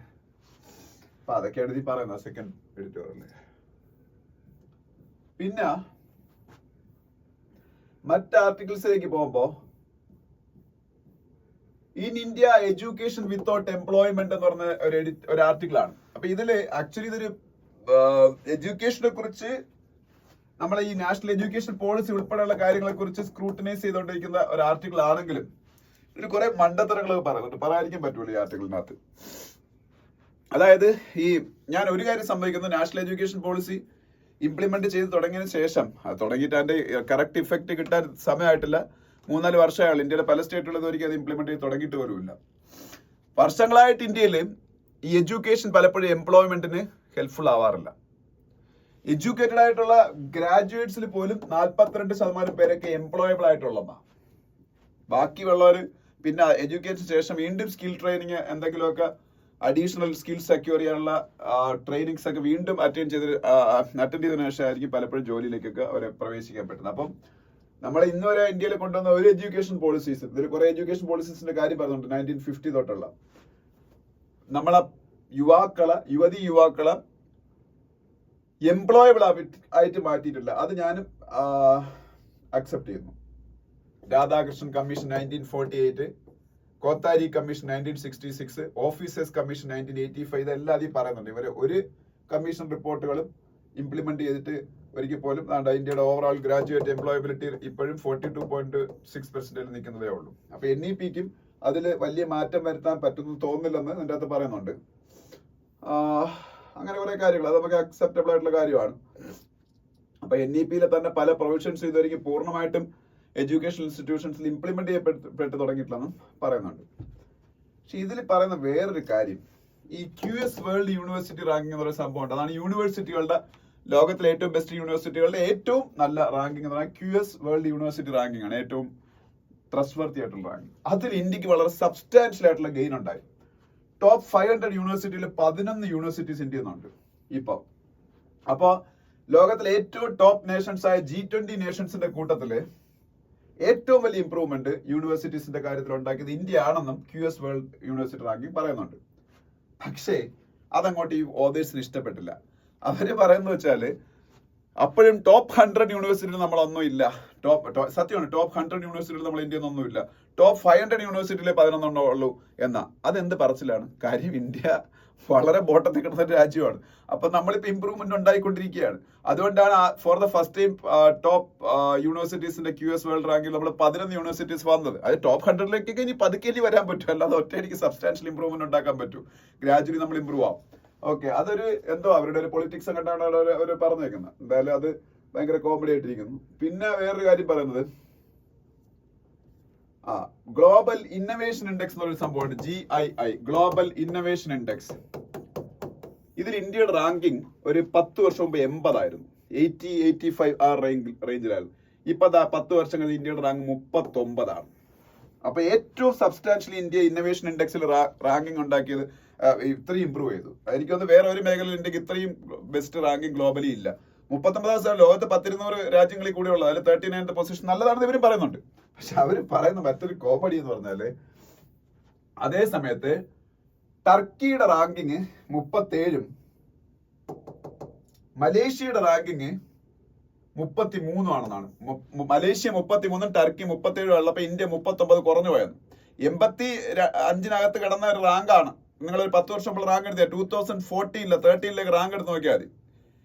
അപ്പൊ അതൊക്കെയാണ് ഈ പറയുന്നത് സെക്കൻഡ് എഡിറ്റോറിയൽ. പിന്നെ മറ്റ് ആർട്ടിക്കിൾസിലേക്ക് പോകുമ്പോ in India education without employment എന്ന് പറഞ്ഞ ഒരു ആർട്ടിക്കിൾ ആണ്. അപ്പൊ ഇതില് ആക്ച്വലി ഇതൊരു എഡ്യൂക്കേഷനെ കുറിച്ച് നമ്മളെ ഈ നാഷണൽ എഡ്യൂക്കേഷൻ പോളിസി ഉൾപ്പെടെയുള്ള കാര്യങ്ങളെ കുറിച്ച് സ്ക്രൂട്ടനൈസ് ചെയ്തുകൊണ്ടിരിക്കുന്ന ഒരു ആർട്ടിക്കിൾ ആണെങ്കിലും ഇതിൽ കുറെ മണ്ടത്തരങ്ങളൊക്കെ പറയുന്നുണ്ട്. പറയാതിരിക്കാൻ പറ്റൂല ഈ ആർട്ടിക്കിളിനകത്ത്. അതായത് ഞാൻ ഒരു കാര്യം സംഭവിക്കുന്നു, നാഷണൽ എഡ്യൂക്കേഷൻ പോളിസി ഇംപ്ലിമെന്റ് ചെയ്ത് തുടങ്ങിയതിനു ശേഷം തുടങ്ങിയിട്ട് അതിന്റെ കറക്റ്റ് ഇഫക്റ്റ് കിട്ടാൻ സമയമായിട്ടില്ല. 3-4 വർഷമായുള്ളൂ. ഇന്ത്യയിലെ പല സ്റ്റേറ്റുകളിൽ ഒരിക്കലും അത് ഇംപ്ലിമെന്റ് ചെയ്ത് തുടങ്ങിയിട്ട് പോലുമില്ല. വർഷങ്ങളായിട്ട് ഇന്ത്യയിൽ ഈ എഡ്യൂക്കേഷൻ പലപ്പോഴും എംപ്ലോയ്മെന്റിന് ഹെൽപ്ഫുൾ ആവാറില്ല. എഡ്യൂക്കേറ്റഡ് ആയിട്ടുള്ള ഗ്രാജുവേറ്റ്സിൽ പോലും 42% പേരൊക്കെ എംപ്ലോയബിൾ ആയിട്ടുള്ളതാണ്. ബാക്കിയുള്ളവർ പിന്നെ എഡ്യൂക്കേഷന് ശേഷം വീണ്ടും സ്കിൽ ട്രെയിനിങ് എന്തെങ്കിലുമൊക്കെ അഡീഷണൽ സ്കിൽസ് സെക്യൂർ ചെയ്യാനുള്ള ട്രെയിനിങ്സ് ഒക്കെ വീണ്ടും അറ്റൻഡ് ചെയ്തതിനു ശേഷമായിരിക്കും പലപ്പോഴും ജോലിയിലേക്കൊക്കെ അവരെ പ്രവേശിക്കാൻ പറ്റുന്നത്. അപ്പം നമ്മളെ ഇന്നുവരെ ഇന്ത്യയിൽ കൊണ്ടുവന്ന ഒരു എഡ്യൂക്കേഷൻ പോളിസീസ്, ഇതിൽ കുറെ എഡ്യൂക്കേഷൻ പോളിസീസിന്റെ കാര്യം പറയുന്നുണ്ട് 1950 തൊട്ടുള്ള. നമ്മളെ യുവതി യുവാക്കളെ എംപ്ലോയബിൾ ആയിട്ട് മാറ്റിയിട്ടില്ല. അത് ഞാനും അക്സെപ്റ്റ് ചെയ്യുന്നു. Radhakrishnan commission 1948, Kothari commission 1966, officers commission 1985, ഇതെല്ലാം അതിൽ പറയുന്നുണ്ട്. ഇവര് ഒരു കമ്മീഷൻ റിപ്പോർട്ടുകളും ഇംപ്ലിമെന്റ് ചെയ്തിട്ട് ഒരിക്കൽ പോലും ഇന്ത്യയുടെ ഓവറോൾ ഗ്രാജുവേറ്റ് എംപ്ലോയബിലിറ്റി ഇപ്പോഴും 42.6% നിൽക്കുന്നതേ ഉള്ളൂ. അപ്പൊ NEP-ക്കും അതിൽ വലിയ മാറ്റം വരുത്താൻ പറ്റുന്നു തോന്നുന്നില്ലെന്ന് ഇതിൻ്റെ അകത്ത് പറയുന്നുണ്ട്. അങ്ങനെ കുറെ കാര്യങ്ങൾ അത് നമുക്ക് അക്സെപ്റ്റബിൾ ആയിട്ടുള്ള കാര്യമാണ്. അപ്പൊ NEP-യിലെ തന്നെ പല പ്രൊവിഷൻസ് ഇതുവരെയും പൂർണ്ണമായിട്ടും എഡ്യൂക്കേഷൻ ഇൻസ്റ്റിറ്റ്യൂഷൻസിൽ ഇംപ്ലിമെന്റ് ചെയ്യപ്പെട്ട് തുടങ്ങിയിട്ടില്ലെന്നും പറയുന്നുണ്ട്. പക്ഷെ ഇതിൽ പറയുന്ന വേറൊരു കാര്യം, ഈ QS വേൾഡ് യൂണിവേഴ്സിറ്റി റാങ്കിങ് എന്ന് പറയുന്ന സംഭവം ഉണ്ട്. അതാണ് യൂണിവേഴ്സിറ്റികളുടെ ലോകത്തിലെ ഏറ്റവും ബെസ്റ്റ് യൂണിവേഴ്സിറ്റികളുടെ ഏറ്റവും നല്ല റാങ്കിങ് എന്ന് പറയുന്നത് QS വേൾഡ് യൂണിവേഴ്സിറ്റി റാങ്കിങ് ആണ്. ഏറ്റവും ട്രസ്റ്റ് വർത്തി ആയിട്ടുള്ള റാങ്കിങ്. അതിൽ ഇന്ത്യക്ക് വളരെ സബ്സ്റ്റാൻഷ്യൽ ആയിട്ടുള്ള ഗെയിൻ ഉണ്ടായി. ടോപ്പ് 500 യൂണിവേഴ്സിറ്റിയിൽ 11 യൂണിവേഴ്സിറ്റീസ് ഇന്ത്യയിൽ നിന്നുണ്ട് ഇപ്പൊ. അപ്പൊ ലോകത്തിലെ ഏറ്റവും ടോപ്പ് നേഷൻസ് ആയ G20 നേഷൻസിന്റെ കൂട്ടത്തില് ഏറ്റവും വലിയ ഇംപ്രൂവ്മെന്റ് യൂണിവേഴ്സിറ്റീസിന്റെ കാര്യത്തിൽ ഉണ്ടാക്കിയത് ഇന്ത്യ ആണെന്നും QS വേൾഡ് യൂണിവേഴ്സിറ്റി റാങ്കിങ് പറയുന്നുണ്ട്. പക്ഷേ അതങ്ങോട്ട് ഈ ഓതേഴ്സിന് ഇഷ്ടപ്പെട്ടില്ല. അവര് പറയുന്നത് വെച്ചാല് അപ്പോഴും ടോപ്പ് 100 യൂണിവേഴ്സിറ്റിയിൽ നമ്മളൊന്നും ഇല്ല. സത്യമാണ്, ടോപ്പ് 100 യൂണിവേഴ്സിറ്റിയിൽ നമ്മൾ ഇന്ത്യയിൽ ഒന്നും ഇല്ല. ടോപ്പ് 500 യൂണിവേഴ്സിറ്റിയിലെ 11 ഉള്ളൂ എന്നാ. അതെന്ത് പറച്ചിലാണ്? കാര്യം ഇന്ത്യ വളരെ ബോട്ടത്തിൽ കിടന്ന രാജ്യമാണ്. അപ്പൊ നമ്മളിപ്പോ ഇംപ്രൂവ്മെന്റ് ഉണ്ടായിക്കൊണ്ടിരിക്കുകയാണ്. അതുകൊണ്ടാണ് for the first time top യൂണിവേഴ്സിറ്റീസിന്റെ QS വേൾഡ് റാങ്കിൽ നമ്മൾ 11 യൂണിവേഴ്സിറ്റീസ് വന്നത്. അത് ടോപ്പ് 100ലേക്കൊക്കെ ഇനി പതുക്കെ വരാൻ പറ്റും, അല്ലാതെ ഒറ്റയടിക്ക് സബ്സ്റ്റാൻഷ്യൽ ഇംപ്രൂവ്മെന്റ് ഉണ്ടാക്കാൻ പറ്റും. ഗ്രാജുവലി നമ്മൾ ഇംപ്രൂവ് ആവും. ഓക്കെ, അതൊരു എന്തോ അവരുടെ ഒരു പൊളിറ്റിക്സ് കണ്ടാണ് അവർ പറഞ്ഞേക്കുന്നത്. എന്തായാലും അത് ഭയങ്കര കോമഡി ആയിട്ടിരിക്കുന്നു. പിന്നെ വേറൊരു കാര്യം പറയുന്നത്, ഗ്ലോബൽ ഇന്നവേഷൻ ഇൻഡെക്സ് എന്നൊരു സംഭവമുണ്ട്. GII, global innovation index. ഇതിൽ ഇന്ത്യയുടെ റാങ്കിങ് ഒരു 10 വർഷം മുമ്പ് 80 85 ആ റേഞ്ചിലായിരുന്നു. ഇപ്പൊ 10 വർഷം കഴിഞ്ഞ് ഇന്ത്യയുടെ റാങ്ക് 39. അപ്പൊ ഏറ്റവും സബ്സ്റ്റാൻഷ്യലി ഇന്ത്യ ഇന്നോവേഷൻ ഇൻഡെക്സിൽ റാങ്കിങ് ഉണ്ടാക്കിയത് ഇത്രയും ഇമ്പ്രൂവ് ചെയ്തു. എനിക്കൊന്ന് വേറെ ഒരു മേഖലയിൽ ഇന്ത്യക്ക് ഇത്രയും ബെസ്റ്റ് റാങ്കിങ് ഗ്ലോബലി ഇല്ല. 39 സ്ഥാനം ലോകത്ത് 100-200 രാജ്യങ്ങളിൽ കൂടെ ഉള്ളത്. അതിൽ 39th പൊസിഷൻ നല്ലതാണെന്ന് ഇവരും പറയുന്നുണ്ട്. പക്ഷെ അവര് പറയുന്ന മറ്റൊരു കോമഡി എന്ന് പറഞ്ഞാല് അതേ സമയത്ത് ടർക്കിയുടെ റാങ്കിങ് 37, മലേഷ്യയുടെ റാങ്കിങ് 33 ആണെന്നാണ്. മലേഷ്യ 33, ടർക്കി 37 ഉള്ളപ്പോൾ ഇന്ത്യ 39 കുറഞ്ഞു പോയെന്ന്. 85-നകത്ത് കിടന്ന ഒരു റാങ്കാണ്. നിങ്ങളൊരു 10 വർഷം മുമ്പ് റാങ്ക് എടുത്തിയ 2014 13 റാങ്ക് എടുത്ത് നോക്കിയാൽ മതി.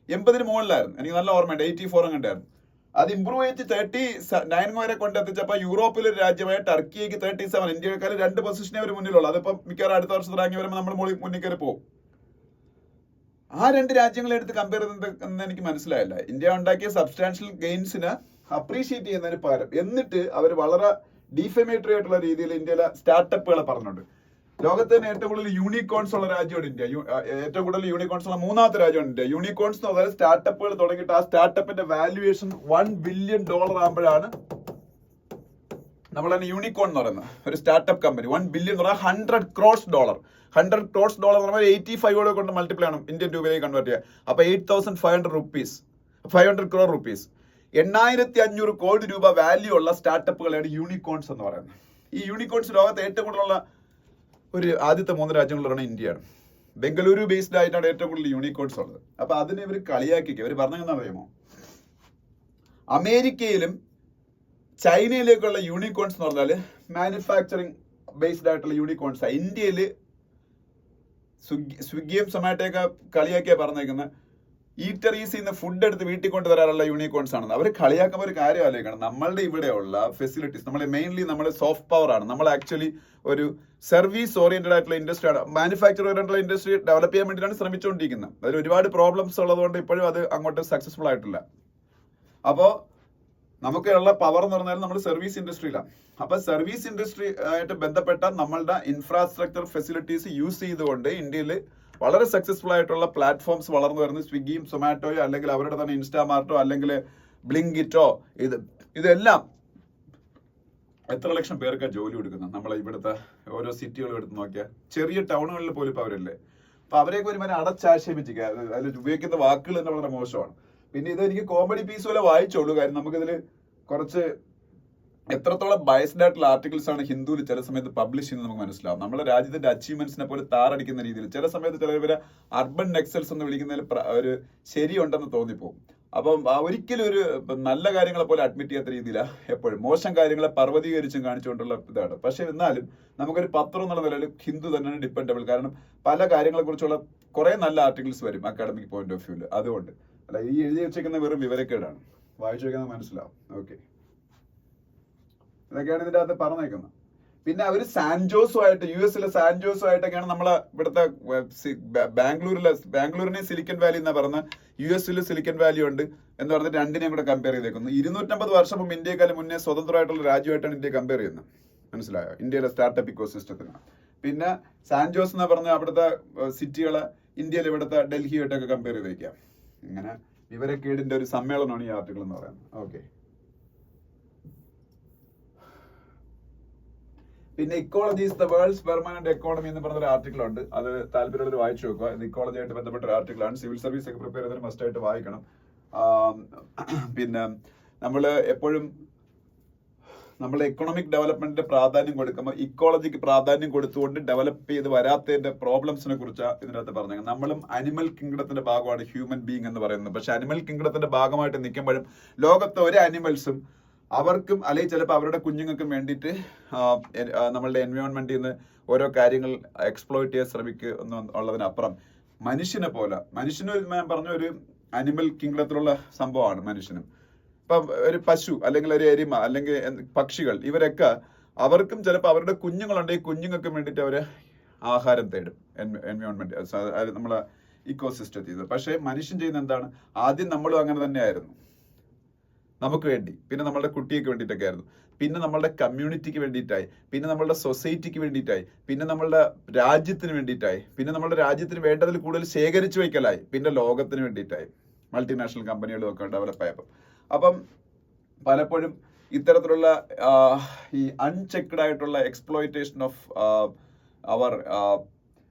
80 മുകളിലായിരുന്നു. എനിക്ക് നല്ല ഓർമ്മയുണ്ട്. 84 കണ്ടായിരുന്നു. അത് ഇമ്പ്രൂവ് ചെയ്ത് 39 വരെ കൊണ്ടെത്തിച്ചപ്പോൾ യൂറോപ്പിലെ രാജ്യമായ ടർക്കിക്ക് 37, ഇന്ത്യക്കാർ 2 പൊസിഷനെ ഒരു മുന്നിലുള്ളൂ. അതിപ്പം മിക്കവാറും അടുത്ത വർഷത്തെ റാങ്ക് വരുമ്പോൾ നമ്മൾ മുന്നിൽ കയറി പോകും. ആ 2 രാജ്യങ്ങളെ എടുത്ത് കമ്പയർ ചെയ്യുന്നത് എനിക്ക് മനസ്സിലായില്ല. ഇന്ത്യ ഉണ്ടാക്കിയ സബ്സ്റ്റാൻഷ്യൽ ഗെയിൻസിന് അപ്രീഷിയേറ്റ് ചെയ്യുന്നതിന് പകരം എന്നിട്ട് അവർ വളരെ ഡിഫമേറ്ററി ആയിട്ടുള്ള രീതിയിൽ ഇന്ത്യയിലെ സ്റ്റാർട്ടപ്പുകളെ പറഞ്ഞിട്ടുണ്ട്. ലോകത്ത് തന്നെ ഏറ്റവും കൂടുതൽ യൂണിക്കോൺസ് ഉള്ള രാജ്യമാണ് ഇന്ത്യ. ഏറ്റവും കൂടുതൽ യൂണിക്കോൺസ് ഉള്ള 3ാമത്തെ രാജ്യമാണ് ഇന്ത്യ. യൂണിക്കോൺസ് എന്ന് പറഞ്ഞാൽ സ്റ്റാർട്ടപ്പുകൾ തുടങ്ങിയിട്ട് ആ സ്റ്റാർട്ടപ്പിന്റെ വാല്യുവേഷൻ $1 billion ആകുമ്പോഴാണ് നമ്മൾ തന്നെ യൂണിക്കോൺ എന്ന് പറയുന്നത്. ഒരു സ്റ്റാർട്ടപ്പ് കമ്പനി 1 billion എന്ന് പറഞ്ഞാൽ $100 crores. $100 crores എന്ന് പറഞ്ഞാൽ 85 കൊണ്ട് മൾട്ടിപ്ലൈ ആണ് ഇന്ത്യൻ രൂപയിലേക്ക് കൺവേർട്ട് ചെയ്യുക. അപ്പൊ 500 crore rupees 8500 കോടി രൂപ വാല്യൂ ഉള്ള സ്റ്റാർട്ടപ്പുകളാണ് യൂണിക്കോൺസ് എന്ന് പറയുന്നത്. ഈ യൂണിക്കോൺസ് ലോകത്ത് ഏറ്റവും കൂടുതലുള്ള ഒരു ആദ്യത്തെ 3 രാജ്യങ്ങളിലാണ് ഇന്ത്യയാണ്. ബംഗളൂരു ബേസ്ഡ് ആയിട്ടാണ് ഏറ്റവും കൂടുതൽ യൂണിക്കോൺസ് ഉള്ളത്. അപ്പൊ അതിനെ ഇവർ കളിയാക്കിക്കുക. ഇവർ പറഞ്ഞെന്താ അറിയുമോ, അമേരിക്കയിലും ചൈനയിലേക്കുള്ള യൂണിക്കോൺസ് എന്ന് പറഞ്ഞാൽ മാനുഫാക്ചറിങ് ബേസ്ഡ് ആയിട്ടുള്ള യൂണിക്കോൺസ്. ഇന്ത്യയിൽ സ്വിഗ്ഗിയും സൊമാറ്റോയൊക്കെ കളിയാക്കിയാ പറഞ്ഞേക്കുന്നത് ഈറ്ററീസിൽ നിന്ന് ഫുഡ് എടുത്ത് വീട്ടിൽ കൊണ്ടുവരാനുള്ള യൂണിക്കോൺസ് ആണ്. അവർ കളിയാക്കുമ്പോൾ ഒരു കാര്യം ആലോചിക്കണം. നമ്മളുടെ ഇവിടെയുള്ള ഫെസിലിറ്റീസ്, നമ്മൾ മെയിൻലി നമ്മൾ സോഫ്റ്റ് പവർ ആണ്. നമ്മൾ ആക്ച്വലി ഒരു സർവീസ് ഓറിയന്റഡ് ആയിട്ടുള്ള ഇൻഡസ്ട്രി ആണ്. മാനുഫാക്ചർ ഓറിയന്റഡ് ഇൻഡസ്ട്രി ഡെവലപ്പ് ചെയ്യാൻ വേണ്ടിയിട്ടാണ് ശ്രമിച്ചുകൊണ്ടിരിക്കുന്നത്. അതിൽ ഒരുപാട് പ്രോബ്ലംസ് ഉള്ളതുകൊണ്ട് ഇപ്പോഴും അത് അങ്ങോട്ട് സക്സസ്ഫുൾ ആയിട്ടില്ല. അപ്പോൾ നമുക്കുള്ള പവർ എന്ന് പറഞ്ഞാൽ നമ്മൾ സർവീസ് ഇൻഡസ്ട്രിയിലാണ്. അപ്പൊ സർവീസ് ഇൻഡസ്ട്രി ആയിട്ട് ബന്ധപ്പെട്ട നമ്മളുടെ ഇൻഫ്രാസ്ട്രക്ചർ ഫെസിലിറ്റീസ് യൂസ് ചെയ്തുകൊണ്ട് ഇന്ത്യയിൽ വളരെ സക്സസ്ഫുൾ ആയിട്ടുള്ള പ്ലാറ്റ്ഫോംസ് വളർന്നു വരുന്നത് സ്വിഗ്ഗിയും സൊമാറ്റോയോ അല്ലെങ്കിൽ അവരുടെ തന്നെ ഇൻസ്റ്റാമാർട്ടോ അല്ലെങ്കിൽ ബ്ലിങ്കിറ്റോ ഇതെല്ലാം എത്ര ലക്ഷം പേർക്ക് ജോലി കൊടുക്കുന്നത്. നമ്മളെ ഇവിടുത്തെ ഓരോ സിറ്റികളും എടുത്ത് നോക്കിയാൽ ചെറിയ ടൗണുകളിൽ പോലും ഇപ്പൊ അവരല്ലേ. അപ്പൊ അവരെയൊക്കെ ഒരു മരം അടച്ചാക്ഷേപിച്ചിരിക്കുക. അതിൽ ഉപയോഗിക്കുന്ന വാക്കുകൾ തന്നെ വളരെ മോശമാണ്. പിന്നെ ഇത് എനിക്ക് കോമഡി പീസ് പോലെ വായിച്ചോളൂ. കാര്യം നമുക്കിതിൽ കുറച്ച് എത്രത്തോളം ബയസ്ഡ് ആയിട്ടുള്ള ആർട്ടിക്കിൾസ് ആണ് ഹിന്ദുവിൽ ചില സമയത്ത് പബ്ലിഷ് ചെയ്യുന്നത് നമുക്ക് മനസ്സിലാവും. നമ്മുടെ രാജ്യത്തിന്റെ അച്ചീവ്മെന്റ്സിനെ പോലെ താറടിക്കുന്ന രീതിയിൽ ചില സമയത്ത് ചിലവരെ അർബൻ നെക്സൽസ് എന്ന് വിളിക്കുന്നതിൽ ഒരു ശരിയുണ്ടെന്ന് തോന്നിപ്പോകും. അപ്പം ഒരിക്കലും ഒരു നല്ല കാര്യങ്ങളെ പോലെ അഡ്മിറ്റ് ചെയ്യാത്ത രീതിയിലാണ് എപ്പോഴും മോശം കാര്യങ്ങളെ പർവ്വതീകരിച്ചും കാണിച്ചുകൊണ്ടുള്ള ഇതാണ്. പക്ഷെ എന്നാലും നമുക്കൊരു പത്രം എന്നുള്ള നിലയിൽ ഹിന്ദു തന്നെയാണ് ഡിപ്പെൻഡബിൾ. കാരണം പല കാര്യങ്ങളെ കുറിച്ചുള്ള കുറെ നല്ല ആർട്ടിക്കിൾസ് വരും അക്കാഡമിക് പോയിന്റ് ഓഫ് വ്യൂല്. അതുകൊണ്ട് അല്ല, ഈ എഴുതി വെച്ചേക്കുന്ന വെറും വിവരക്കേടാണ്. വായിച്ചു വെക്കുന്നത് മനസ്സിലാവും. ഓക്കെ, ഇതൊക്കെയാണ് ഇതിന്റെ അകത്ത് പറഞ്ഞേക്കുന്നത്. പിന്നെ അവര് സാൻജോസുമായിട്ട് US സാൻജോസുമായിട്ടൊക്കെയാണ് നമ്മളെ ഇവിടുത്തെ ബാംഗ്ലൂരിനെ സിലിക്കൺ വാലി എന്നാ പറഞ്ഞ US സിലിക്കൺ വാലി ഉണ്ട് എന്ന് പറഞ്ഞിട്ട് രണ്ടിനെയും കൂടെ കമ്പയർ ചെയ്തേക്കുന്നു. 250 വർഷം മുമ്പ് ഇന്ത്യക്കാലം മുന്നേ സ്വതന്ത്രമായിട്ടുള്ള രാജ്യമായിട്ടാണ് ഇന്ത്യ കമ്പയർ ചെയ്യുന്നത്. മനസ്സിലായോ? ഇന്ത്യയിലെ സ്റ്റാർട്ടപ്പ് ഇക്കോ സിസ്റ്റത്തിന്. പിന്നെ സാൻജോസ് എന്ന് പറഞ്ഞ അവിടുത്തെ സിറ്റികളെ ഇന്ത്യയിൽ ഇവിടുത്തെ ഡൽഹിയായിട്ടൊക്കെ കമ്പയർ ചെയ്ത് വയ്ക്കാം. ഇങ്ങനെ വിവരക്കേടിന്റെ ഒരു സമ്മേളനമാണ് ഈ ആർട്ടിക്കിൾ എന്ന് പറയുന്നത്. ഓക്കെ, പിന്നെ ecology is the world's permanent economy എന്ന് പറഞ്ഞൊരു ആർട്ടിക്കിൾ ഉണ്ട്. അത് താല്പര്യമുള്ളവർ വായിച്ചു നോക്കുക. ഇത് ഇക്കോളജി ആയിട്ട് ബന്ധപ്പെട്ട ഒരു ആർട്ടിക്കിളാണ്. സിവിൽ സർവീസ് ഒക്കെ പ്രിപ്പയർ ചെയ്തതിന് മസ്റ്റ് ആയിട്ട് വായിക്കണം. പിന്നെ നമ്മൾ എപ്പോഴും നമ്മൾ എക്കണോമിക് ഡെവലപ്മെന്റിന്റെ പ്രാധാന്യം കൊടുക്കുമ്പോൾ ഇക്കോളജിക്ക് പ്രാധാന്യം കൊടുത്തുകൊണ്ട് ഡെവലപ്പ് ചെയ്ത് വരാത്തതിന്റെ പ്രോബ്ലംസിനെ കുറിച്ചാണ് ഇതിനകത്ത് പറഞ്ഞത്. നമ്മളും അനിമൽ കിങ്ഡത്തിന്റെ ഭാഗമാണ് ഹ്യൂമൻ ബീങ് എന്ന് പറയുന്നത്. പക്ഷെ അനിമൽ കിങ്ഡത്തിന്റെ ഭാഗമായിട്ട് നിൽക്കുമ്പോഴും ലോകത്തെ ഒരു അനിമൽസും അവർക്കും അല്ലെങ്കിൽ ചിലപ്പോൾ അവരുടെ കുഞ്ഞുങ്ങൾക്കും വേണ്ടിയിട്ട് നമ്മളുടെ എൻവയോൺമെന്റിൽ നിന്ന് ഓരോ കാര്യങ്ങൾ എക്സ്പ്ലോയിറ്റ് ചെയ്യാൻ ശ്രമിക്കുക ഉള്ളതിനപ്പുറം മനുഷ്യന് ഞാൻ പറഞ്ഞ ഒരു അനിമൽ കിങ്ഡത്തിലുള്ള സംഭവമാണ് മനുഷ്യനും. ഇപ്പം ഒരു പശു അല്ലെങ്കിൽ ഒരു എരുമ അല്ലെങ്കിൽ പക്ഷികൾ, ഇവരൊക്കെ അവർക്കും ചിലപ്പോൾ അവരുടെ കുഞ്ഞുങ്ങളുണ്ടെങ്കിൽ കുഞ്ഞുങ്ങൾക്ക് വേണ്ടിയിട്ട് അവർ ആഹാരം തേടും എൻവയോൺമെന്റ് നമ്മളെ ഇക്കോ സിസ്റ്റത്തിൽ. പക്ഷേ മനുഷ്യൻ ചെയ്യുന്ന എന്താണ്? ആദ്യം നമ്മളും അങ്ങനെ തന്നെയായിരുന്നു, നമുക്ക് വേണ്ടി, പിന്നെ നമ്മളുടെ കുട്ടിയൊക്കെ വേണ്ടിയിട്ടൊക്കെ ആയിരുന്നു. പിന്നെ നമ്മളുടെ കമ്മ്യൂണിറ്റിക്ക് വേണ്ടിയിട്ടായി, പിന്നെ നമ്മളുടെ സൊസൈറ്റിക്ക് വേണ്ടിയിട്ടായി, പിന്നെ നമ്മളുടെ രാജ്യത്തിന് വേണ്ടിയിട്ടായി, പിന്നെ നമ്മളുടെ രാജ്യത്തിന് വേണ്ടതിൽ കൂടുതൽ ശേഖരിച്ചു വയ്ക്കലായി, പിന്നെ ലോകത്തിന് വേണ്ടിയിട്ടായി. മൾട്ടിനാഷണൽ കമ്പനികളും ഒക്കെ ഡെവലപ്പ് ആയപ്പോൾ. അപ്പം പലപ്പോഴും ഇത്തരത്തിലുള്ള ഈ അൺചെക്ഡ് ആയിട്ടുള്ള എക്സ്പ്ലോയിറ്റേഷൻ ഓഫ് അവർ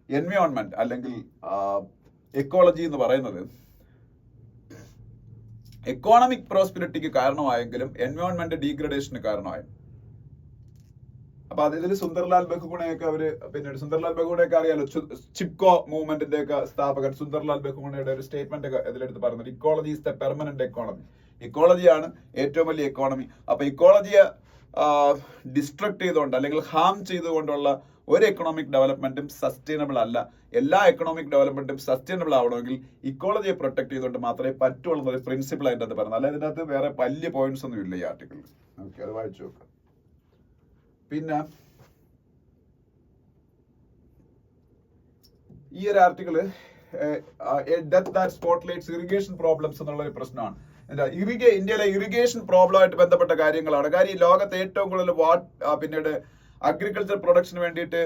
എൻവയോൺമെന്റ് അല്ലെങ്കിൽ എക്കോളജി എന്ന് പറയുന്നത് എക്കോണമിക് പ്രോസ്പെരിറ്റിക്ക് കാരണമായെങ്കിലും എൻവയോൺമെന്റ് ഡീഗ്രഡേഷന് കാരണമായി. അപ്പൊ അതിൽ സുന്ദർലാൽ ബഹുഗുണയൊക്കെ അവര് പിന്നീട് സുന്ദർലാൽ ബഹുഗുണയൊക്കെ അറിയാലോ, ചിപ്കോ മൂവ്മെന്റിന്റെ ഒക്കെ സ്ഥാപകൻ സുന്ദർലാൽ ബഹുഗുണയുടെ ഒരു സ്റ്റേറ്റ്മെന്റ് ഒക്കെ ഇതിലെടുത്ത് പറഞ്ഞത് ecology is the permanent economy. ഇക്കോളജിയാണ് ഏറ്റവും വലിയ എക്കോണമി. അപ്പൊ ഇക്കോളജിയെ ഡിസ്ട്രക്ട് ചെയ്തുകൊണ്ട് അല്ലെങ്കിൽ ഹാം ചെയ്തുകൊണ്ടുള്ള ഒരു എക്കണോമിക് ഡെവലപ്മെന്റും സസ്റ്റൈനബിൾ അല്ല. എല്ലാ എക്കണോമിക് ഡെവലപ്മെന്റും സസ്റ്റൈനബിൾ ആവണമെങ്കിൽ ഇക്കോളജിയെ പ്രൊട്ടക്ട് ചെയ്തുകൊണ്ട് മാത്രമേ പറ്റുള്ളൂ എന്നൊരു പ്രിൻസിപ്പിൾ അതിൻ്റെ അത് പറയുന്നത്. അല്ല ഇതിൻ്റെ അകത്ത് വേറെ വലിയ പോയിന്റ്സ് ഒന്നും ഇല്ല ഈ ആർട്ടിക്കിളിൽ. ഓക്കെ, അത് വായിച്ചു നോക്കാം. പിന്നെ ഈ ഒരു article death that spotlights irrigation problems എന്നുള്ള ഒരു പ്രശ്നമാണ്. ഇന്ത്യയിലെ ഇറിഗേഷൻ പ്രോബ്ലമായിട്ട് ബന്ധപ്പെട്ട കാര്യങ്ങളാണ്. കാര്യം ലോകത്തെ ഏറ്റവും കൂടുതൽ പിന്നീട് അഗ്രികൾച്ചർ പ്രൊഡക്ഷന് വേണ്ടിയിട്ട്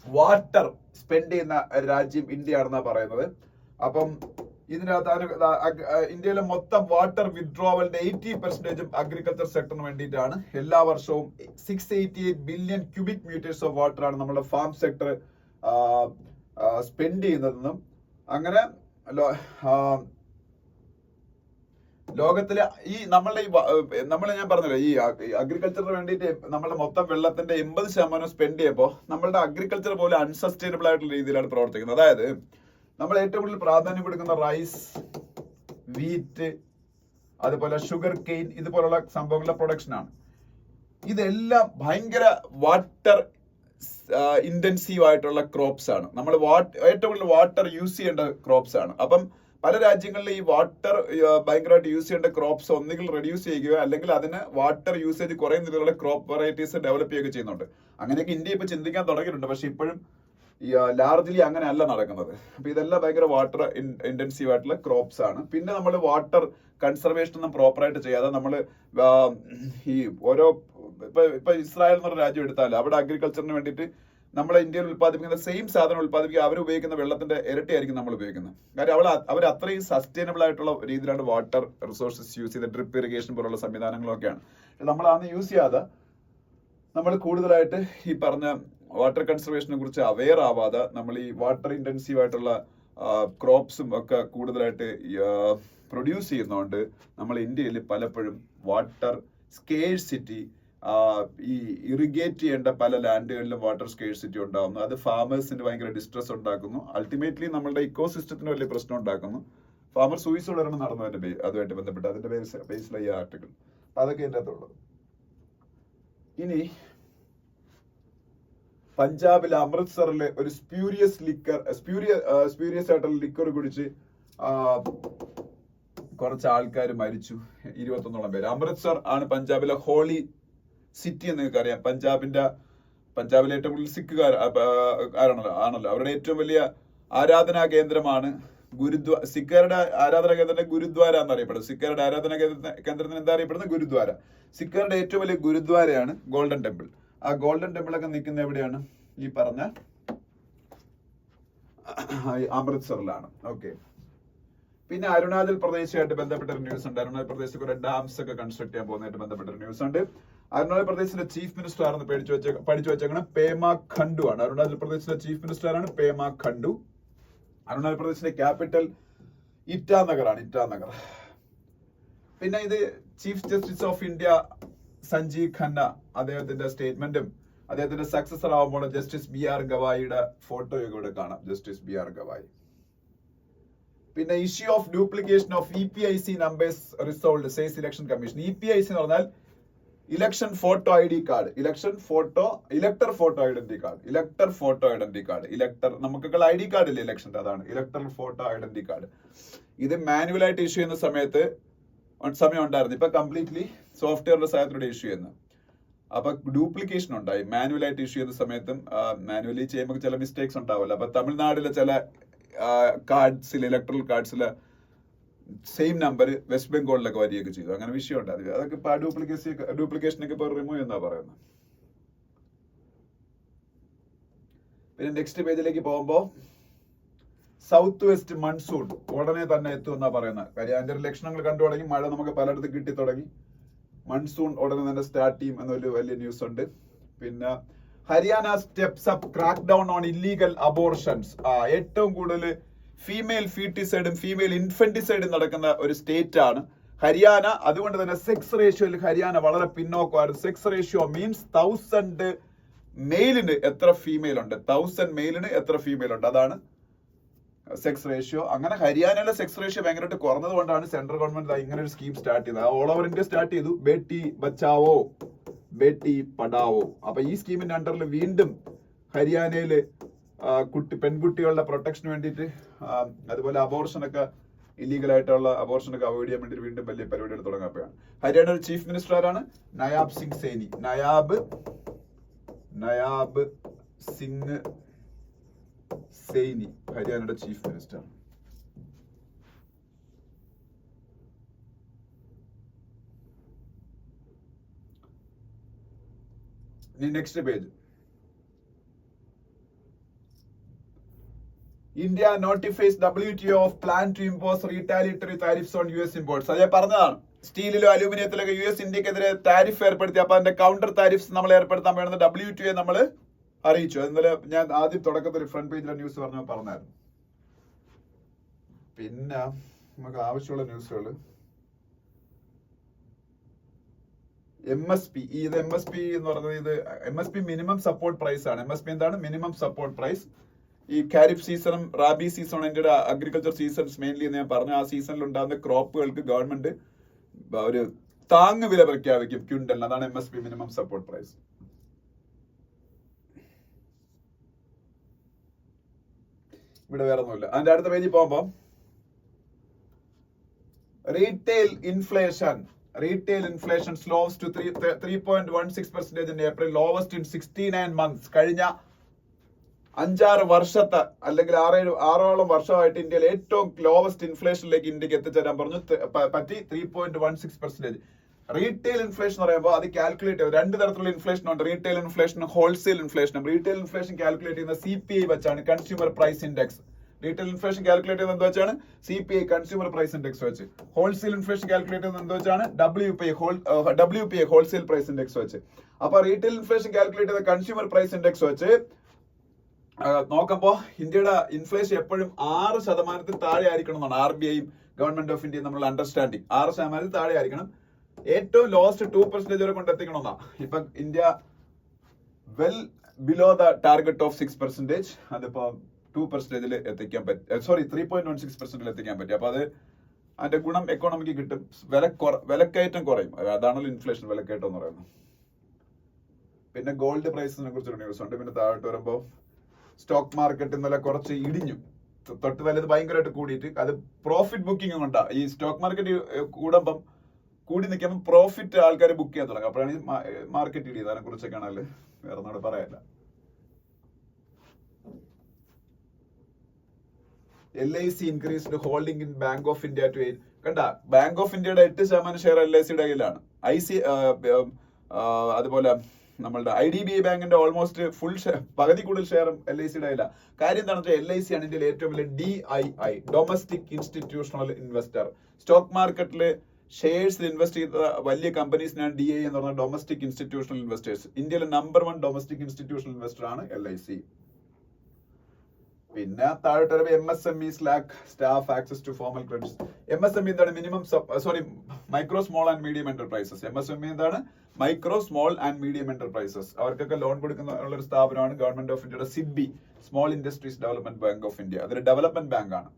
വാട്ടർ സ്പെൻഡ് ചെയ്യുന്ന രാജ്യം ഇന്ത്യ ആണെന്നാണ് പറയുന്നത്. അപ്പം ഇതിനകത്ത് ഇന്ത്യയിലെ മൊത്തം വാട്ടർ വിത്ഡ്രോവലിന്റെ 80% അഗ്രികൾച്ചർ സെക്ടറിന് വേണ്ടിയിട്ടാണ്. എല്ലാ വർഷവും 688 billion cubic metres of water ആണ് നമ്മുടെ ഫാം സെക്ടർ സ്പെൻഡ് ചെയ്യുന്നതെന്നും അങ്ങനെ ലോകത്തിലെ ഈ നമ്മളെ ഞാൻ പറഞ്ഞല്ലോ, ഈ അഗ്രികൾച്ചറിന് വേണ്ടിയിട്ട് നമ്മുടെ മൊത്തം വെള്ളത്തിന്റെ 80% സ്പെൻഡ് ചെയ്യുമ്പോൾ നമ്മളുടെ അഗ്രികൾച്ചർ പോലെ അൺസസ്റ്റൈനബിൾ ആയിട്ടുള്ള രീതിയിലാണ് പ്രവർത്തിക്കുന്നത്. അതായത് നമ്മൾ ഏറ്റവും കൂടുതൽ പ്രാധാന്യം കൊടുക്കുന്ന റൈസ്, വീറ്റ്, അതുപോലെ ഷുഗർ കെയിൻ, ഇതുപോലുള്ള സംഭവങ്ങളുടെ പ്രൊഡക്ഷനാണ്. ഇതെല്ലാം ഭയങ്കര വാട്ടർ ഇന്റൻസീവ് ആയിട്ടുള്ള ക്രോപ്സ് ആണ്. നമ്മൾ ഏറ്റവും കൂടുതൽ വാട്ടർ യൂസ് ചെയ്യേണ്ട ക്രോപ്സ് ആണ്. അപ്പം പല രാജ്യങ്ങളിൽ ഈ വാട്ടർ ഭയങ്കരമായിട്ട് യൂസ് ചെയ്യേണ്ട ക്രോപ്സ് ഒന്നുകിൽ റെഡ്യൂസ് ചെയ്യുകയോ അല്ലെങ്കിൽ അതിന് വാട്ടർ യൂസേജ് കുറയുന്ന രീതിയിലുള്ള ക്രോപ്പ് വെറൈറ്റീസ് ഡെവലപ്പ് ചെയ്യുകയൊക്കെ ചെയ്യുന്നുണ്ട്. അങ്ങനെയൊക്കെ ഇന്ത്യ ഇപ്പൊ ചിന്തിക്കാൻ തുടങ്ങിയിട്ടുണ്ട്. പക്ഷെ ഇപ്പോഴും ലാർജ്ലി അങ്ങനെ അല്ല നടക്കുന്നത്. അപ്പൊ ഇതെല്ലാം ഭയങ്കര വാട്ടർ ഇന്റൻസീവ് ആയിട്ടുള്ള ക്രോപ്സ് ആണ്. പിന്നെ നമ്മൾ വാട്ടർ കൺസർവേഷൻ ഒന്നും പ്രോപ്പറായിട്ട് ചെയ്യാതെ നമ്മൾ ഈ ഓരോ ഇപ്പൊ ഇസ്രായേൽ എന്നൊരു രാജ്യം എടുത്താൽ അവിടെ അഗ്രികൾച്ചറിന് വേണ്ടിയിട്ട് നമ്മളെ ഇന്ത്യയിൽ ഉത്പാദിപ്പിക്കുന്ന സെയിം സാധനം ഉത്പാദിപ്പിക്കുക അവർ ഉപയോഗിക്കുന്ന വെള്ളത്തിന്റെ ഇരട്ടിയായിരിക്കും നമ്മൾ ഉപയോഗിക്കുന്നത്. കാര്യം അവർ അത്രയും സസ്റ്റൈനബിൾ ആയിട്ടുള്ള രീതിയിലാണ് വാട്ടർ റിസോഴ്സസ് യൂസ് ചെയ്ത് ഡ്രിപ്പ് ഇറിഗേഷൻ പോലുള്ള സംവിധാനങ്ങളൊക്കെയാണ്. നമ്മൾ അന്ന് യൂസ് ചെയ്യാതെ നമ്മൾ കൂടുതലായിട്ട് ഈ പറഞ്ഞ വാട്ടർ കൺസർവേഷനെ കുറിച്ച് അവെയർ ആവാതെ നമ്മൾ ഈ വാട്ടർ ഇന്റൻസീവ് ആയിട്ടുള്ള ക്രോപ്സും ഒക്കെ കൂടുതലായിട്ട് പ്രൊഡ്യൂസ് ചെയ്യുന്നതുകൊണ്ട് നമ്മൾ ഇന്ത്യയിൽ പലപ്പോഴും വാട്ടർ സ്കേഴ്സിറ്റി, ഈ ഇറിഗേറ്റ് ചെയ്യേണ്ട പല ലാൻഡുകളിലും വാട്ടർ സ്കേഴ്സിറ്റി ഉണ്ടാകുന്നു. അത് ഫാമേഴ്സിന് ഭയങ്കര ഡിസ്ട്രെസ് ഉണ്ടാക്കുന്നു. അൾട്ടിമേറ്റ്ലി നമ്മളുടെ ഇക്കോസിസ്റ്റത്തിന് വലിയ പ്രശ്നം ഉണ്ടാക്കുന്നു. ഫാമർ സൂയിസൈഡ് ഒരെണ്ണം നടന്നു അതുമായിട്ട് ബന്ധപ്പെട്ട് അതിന്റെ ബേസിലായി ഈ ആർട്ടിക്കിൾ. അതൊക്കെ എൻ്റെ അകത്തുള്ളത്. ഇനി പഞ്ചാബിലെ അമൃത്സറിലെ ഒരു സ്പ്യൂരിയസ് ആയിട്ടുള്ള ലിക്കർ കുടിച്ച് കുറച്ച് ആൾക്കാർ മരിച്ചു. 21ഓളം പേര്. അമൃത്സർ ആണ് പഞ്ചാബിലെ ഹോളി സിറ്റി എന്ന് നിങ്ങൾക്ക് അറിയാം. പഞ്ചാബിലെ ഏറ്റവും കൂടുതൽ സിഖുകാർ ആണല്ലോ. അവരുടെ ഏറ്റവും വലിയ ആരാധനാ കേന്ദ്രമാണ് സിഖുകാരുടെ ആരാധനാ കേന്ദ്രത്തെ ഗുരുദ്വാര എന്നറിയപ്പെടുന്നത്. സിഖുകാരുടെ ആരാധനാ കേന്ദ്രത്തിന് എന്താ അറിയപ്പെടുന്നത്? ഗുരുദ്വാര. സിഖുകാരുടെ ഏറ്റവും വലിയ ഗുരുദ്വാരയാണ് ഗോൾഡൻ ടെമ്പിൾ. ആ ഗോൾഡൻ ടെമ്പിൾ ഒക്കെ നിൽക്കുന്ന എവിടെയാണ്? ഈ പറഞ്ഞ അമൃത്സറിലാണ്. ഓക്കെ. പിന്നെ അരുണാചൽ പ്രദേശുമായിട്ട് ബന്ധപ്പെട്ട ഒരു ന്യൂസ് ഉണ്ട്. അരുണാചൽ പ്രദേശത്ത് കുറെ ഡാംസ് ഒക്കെ കൺസ്ട്രക്ട് ചെയ്യാൻ പോകുന്നതായിട്ട് ബന്ധപ്പെട്ട ഒരു ന്യൂസ് ഉണ്ട്. അരുണാചൽ പ്രദേശിന്റെ ചീഫ് മിനിസ്റ്റർ ആണെന്ന് പഠിച്ചു വെച്ചേക്കണം, പേമ ഖണ്ഡു ആണ്. അരുണാചൽ പ്രദേശിലെ ചീഫ് മിനിസ്റ്റർ ആണ് പേമ ഖണ്ഡു. അരുണാചൽ പ്രദേശിന്റെ ക്യാപിറ്റൽ ഇറ്റാനഗർ ആണ്. ഇറ്റാനഗർ. പിന്നെ ഇത് chief justice of India Sanjiv Khanna അദ്ദേഹത്തിന്റെ സ്റ്റേറ്റ്മെന്റും അദ്ദേഹത്തിന്റെ സക്സസർ ആവുമ്പോൾ ജസ്റ്റിസ് BR ഗവായിയുടെ ഫോട്ടോയൊക്കെ ഇവിടെ കാണാം. Justice BR Gavai. പിന്നെ issue of duplication of EPIC numbers resolved says election commission. EPIC എന്ന് പറഞ്ഞാൽ election photo ID card, elector photo identity card. Elector നമുക്കൊക്കെ ID കാർഡ് ഇല്ലേ ഇലക്ഷന്റെ, അതാണ് ഇലക്ടറൽ ഫോട്ടോ ഐഡന്റിറ്റി കാർഡ്. ഇത് മാനുവലായിട്ട് ഇഷ്യൂ ചെയ്യുന്ന സമയം ഉണ്ടായിരുന്നു. ഇപ്പൊ കംപ്ലീറ്റ്ലി സോഫ്റ്റ്വെയറിന്റെ സഹായത്തോടെ ഇഷ്യൂ ചെയ്യുന്നത്. അപ്പൊ ഡ്യൂപ്ലിക്കേഷൻ ഉണ്ടായി. മാനുവലായിട്ട് ഇഷ്യൂ ചെയ്യുന്ന സമയത്തും മാനുവലി ചെയ്യുമ്പോൾ ചില മിസ്റ്റേക്സ് ഉണ്ടാവില്ല. അപ്പൊ തമിഴ്നാട്ടിലെ ചില കാർഡ്സിൽ, ഇലക്ട്രൽ കാർഡ്സിൽ സെയിം നമ്പർ വെസ്റ്റ് ബംഗാളിലൊക്കെ വരികയൊക്കെ ചെയ്തു. അങ്ങനെ വിഷയമുണ്ട്. അതൊക്കെ ഇപ്പൊ ഡ്യൂപ്ലിക്കേഷനൊക്കെ ഇപ്പോൾ റിമൂവ് എന്നാ പറയുന്നത്. പിന്നെ നെക്സ്റ്റ് പേജിലേക്ക് പോകുമ്പോൾ സൗത്ത് വെസ്റ്റ് മൺസൂൺ ഉടനെ തന്നെ എത്തുമെന്നാ പറയുന്നത്. കാര്യം അതിന്റെ ലക്ഷണങ്ങൾ കണ്ടു തുടങ്ങി. മഴ നമുക്ക് പലയിടത്തും കിട്ടി തുടങ്ങി. മൺസൂൺ ഉടനെ തന്നെ സ്റ്റാർട്ട് ചെയ്യും എന്നൊരു വലിയ ന്യൂസ് ഉണ്ട്. പിന്നെ Haryana steps up crack down on illegal abortions. ഏറ്റവും കൂടുതൽ ഫീമെയിൽ ഫീറ്റിസൈഡും ഫീമെയിൽ ഇൻഫന്റിസൈഡും നടക്കുന്ന ഒരു സ്റ്റേറ്റ് ആണ് ഹരിയാന. അതുകൊണ്ട് തന്നെ സെക്സ് റേഷ്യോയിൽ ഹരിയാന വളരെ പിന്നോക്കമായിരുന്നു. സെക്സ് റേഷ്യോ മീൻസ് 1000 മെയിലിന് എത്ര ഫീമെയിൽ ഉണ്ട്, 1000 മെയിലിന് എത്ര ഫീമെയിൽ ഉണ്ട്, അതാണ് സെക്സ് റേഷ്യോ. അങ്ങനെ ഹരിയാനയിലെ സെക്സ് റേഷ്യോ ഭയങ്കരമായിട്ട് കുറഞ്ഞത് കൊണ്ടാണ് സെൻട്രൽ ഗവൺമെന്റ് ഇങ്ങനെ ഒരു സ്കീം സ്റ്റാർട്ട് ചെയ്തത്. ഓൾ ഓവർ ഇന്ത്യ സ്റ്റാർട്ട് ചെയ്തു, ബേട്ടി ബച്ചാവോ ബേട്ടി പഠാവോ. അപ്പൊ ഈ സ്കീമിന്റെ അണ്ടറിൽ വീണ്ടും ഹരിയാനയില് പെൺകുട്ടികളുടെ പ്രൊട്ടക്ഷന് വേണ്ടിയിട്ട്, അതുപോലെ അബോർഷനൊക്കെ ഇല്ലീഗൽ ആയിട്ടുള്ള അബോർഷനൊക്കെ അവോയ്ഡ് ചെയ്യാൻ വേണ്ടി വീണ്ടും വലിയ പരിപാടികൾ തുടങ്ങാൻ. ഹരിയാനയുടെ ചീഫ് മിനിസ്റ്റർ ആരാണ്? നയാബ് സിംഗ് സൈനി. നയാബ് സിംഗ് സൈനി ഹരിയാനയുടെ chief minister. Next page. India notifies WTO of plan to impose retaliatory tariffs on US imports. അതേ പറഞ്ഞതാണ്, സ്റ്റീലിലോ അലൂമിനിയത്തിലൊക്കെ US ഇന്ത്യക്കെതിരെ താരിഫ് ഏർപ്പെടുത്തി. അപ്പൊ അതിന്റെ കൗണ്ടർ താരിഫ്സ് നമ്മൾ ഏർപ്പെടുത്താൻ വേണമെന്ന് WTO നമ്മൾ അറിയിച്ചു. ഇന്നലെ ഞാൻ ആദ്യം തുടക്കത്തിൽ ഫ്രണ്ട് പേജിലെ ന്യൂസ് പറഞ്ഞായിരുന്നു. പിന്നെ നമുക്ക് ആവശ്യമുള്ള ന്യൂസുകൾ MSP. ഇത് MSP എന്ന് പറയുന്നത് ഇത് MSP മിനിമം സപ്പോർട്ട് പ്രൈസ് ആണ്. MSP എന്താണ്? Minimum support price. ഈ ഖാരിഫ് സീസണും റാബി സീസണും ഇന്ത്യയുടെ അഗ്രികൾച്ചർ സീസൺസ് മെയിൻലി എന്ന് ഞാൻ പറഞ്ഞു. ആ സീസണിൽ ഉണ്ടാകുന്ന ക്രോപ്പുകൾക്ക് ഗവൺമെന്റ് ഒരു താങ്ങ് വില പ്രഖ്യാപിക്കും ക്വിന്റലിന്. അതാണ് MSP മിനിമം സപ്പോർട്ട് പ്രൈസ്. ഇവിടെ വേറെ ഒന്നുമില്ല. അതിന്റെ അടുത്ത പേജിൽ പോകുമ്പോൾ retail inflation slows to 3.16% in April, lowest in 69 months. കഴിഞ്ഞ 5-6 വർഷത്തെ അല്ലെങ്കിൽ 6-ഓളം വർഷമായിട്ട് ഇന്ത്യയിൽ ഏറ്റവും ലോവസ്റ്റ് ഇൻഫ്ലേഷനിലേക്ക് ഇന്ത്യക്ക് എത്തിച്ചേരാൻ പറ്റി 3.16%. റീറ്റെയിൽ ഇൻഫ്ലേഷൻ എന്ന് പറയുമ്പോൾ അത് കാൽക്കുലേറ്റ് ചെയ്ത് 2 തരത്തിലുള്ള ഇൻഫ്ലേഷൻ ഉണ്ട്. റീറ്റെയിൽ ഇൻഫ്ലേഷനും ഹോൾസെയിൽ ഇൻഫ്ലേഷനും. റീറ്റെയിൽ ഇൻഫ്ലേഷൻ കാൽക്കുലേറ്റ് ചെയ്യുന്ന CPI വെച്ചാണ്, consumer price index. Retail inflation calculate ചെയ്യുന്നത് എന്താ വെച്ചാണ്? CPI, കൺസ്യൂമർ പ്രൈസ് ഇൻഡെക്സ് വെച്ച്. ഹോൾസെയിൽ ഇൻഫ്ലേഷൻ കാൽക്കുലേറ്റ് ചെയ്യുന്നത് എന്താ വെച്ചാണ്? WPI, ഹോൾസെയിൽ പ്രൈസ് ഇൻഡെക്സ് വെച്ച്. അപ്പൊ റീറ്റെയിൽ ഇൻഫ്ലേഷൻ കാൽക്കുലേറ്റ് ചെയ്ത കൺസ്യൂമർ പ്രൈസ് ഇൻഡെക്സ് വെച്ച് നോക്കുമ്പോ ഇന്ത്യയുടെ ഇൻഫ്ലേഷൻ എപ്പോഴും 6% താഴെ ആയിരിക്കണം എന്നാണ് RBIയും ഗവൺമെന്റ് ഓഫ് ഇന്ത്യയും നമ്മളുടെ അണ്ടർസ്റ്റാൻഡിങ്. 6% താഴെ ആയിരിക്കണം. ഏറ്റവും ലോസ്റ്റ് 2% വരെ കൊണ്ടെത്തിക്കണമെന്നാ. ഇപ്പൊ India well below the target of 6%. അതിപ്പോ 2%-ൽ എത്തിക്കാൻ പറ്റും. 3.16%-ൽ എത്തിക്കാൻ പറ്റും. അപ്പൊ അത് അതിന്റെ ഗുണം എക്കോണമിക്ക് കിട്ടും. വിലക്കയറ്റം കുറയും. അതാണല്ലോ ഇൻഫ്ലേഷൻ, വിലക്കയറ്റം എന്ന് പറയുന്നത്. പിന്നെ ഗോൾഡ് പ്രൈസിനെ കുറിച്ചൊരു ന്യൂസ് ഉണ്ട്. പിന്നെ താഴോട്ട് വരുമ്പോ സ്റ്റോക്ക് മാർക്കറ്റ് ഇന്നലെ കുറച്ച് ഇടിഞ്ഞു. തൊട്ട് നല്ലത് ഭയങ്കരമായിട്ട് കൂടിയിട്ട് അത് പ്രോഫിറ്റ് ബുക്കിംഗ് കൊണ്ടാ. ഈ സ്റ്റോക്ക് മാർക്കറ്റ് കൂടി നിൽക്കുമ്പോൾ പ്രോഫിറ്റ് ആൾക്കാർ ബുക്ക് ചെയ്യാൻ തുടങ്ങും. അപ്പോഴാണ് ഈ മാർക്കറ്റ് ഇടിയത്. അതിനെ കുറിച്ചൊക്കെയാണല്ലേ, വേറെ ഒന്നും പറയാനില്ല. LIC increased holding in Bank of India to 8. കണ്ട, ബാങ്ക് ഓഫ് ഇന്ത്യയുടെ 8% ഷെയർ LICയുടെ കയ്യിലാണ്. അതുപോലെ നമ്മളുടെ IDBI ബാങ്കിന്റെ ഓൾമോസ്റ്റ് ഫുൾ പകുതി കൂടുതൽ ഷെയറും LICയുടെ കയ്യിലാണ്. കാര്യം എന്താണെന്ന് വെച്ചാൽ LIC ആണ് ഇന്ത്യയിലെ ഏറ്റവും വലിയ DII, domestic institutional investor. Stock മാർക്കറ്റിൽ ഷെയർസിൽ ഇൻവെസ്റ്റ് ചെയ്ത വലിയ കമ്പനീസിനാണ് DII എന്ന് പറഞ്ഞ ഡൊമസ്റ്റിക് ഇൻസ്റ്റിറ്റ്യൂഷണൽ ഇൻവെസ്റ്റേഴ്സ്. ഇന്ത്യയിലെ നമ്പർ 1 ഡൊമസ്റ്റിക് ഇൻസ്റ്റിറ്റ്യൂഷണൽ ഇൻവെസ്റ്റർ ആണ് LIC. പിന്നെ താഴോട്ട് MSMEs lack staff access to formal credits. MSME എന്താണ്? Micro small and medium enterprises. MSME എന്താണ്? Micro small and medium enterprises. അവർക്കൊക്കെ ലോൺ കൊടുക്കുന്ന ഒരു സ്ഥാപനമാണ് ഗവൺമെന്റ് ഓഫ് ഇന്ത്യയുടെ SIDBI, small industries development bank of India. അതൊരു ഡെവലപ്മെന്റ് ബാങ്ക് ആണ്.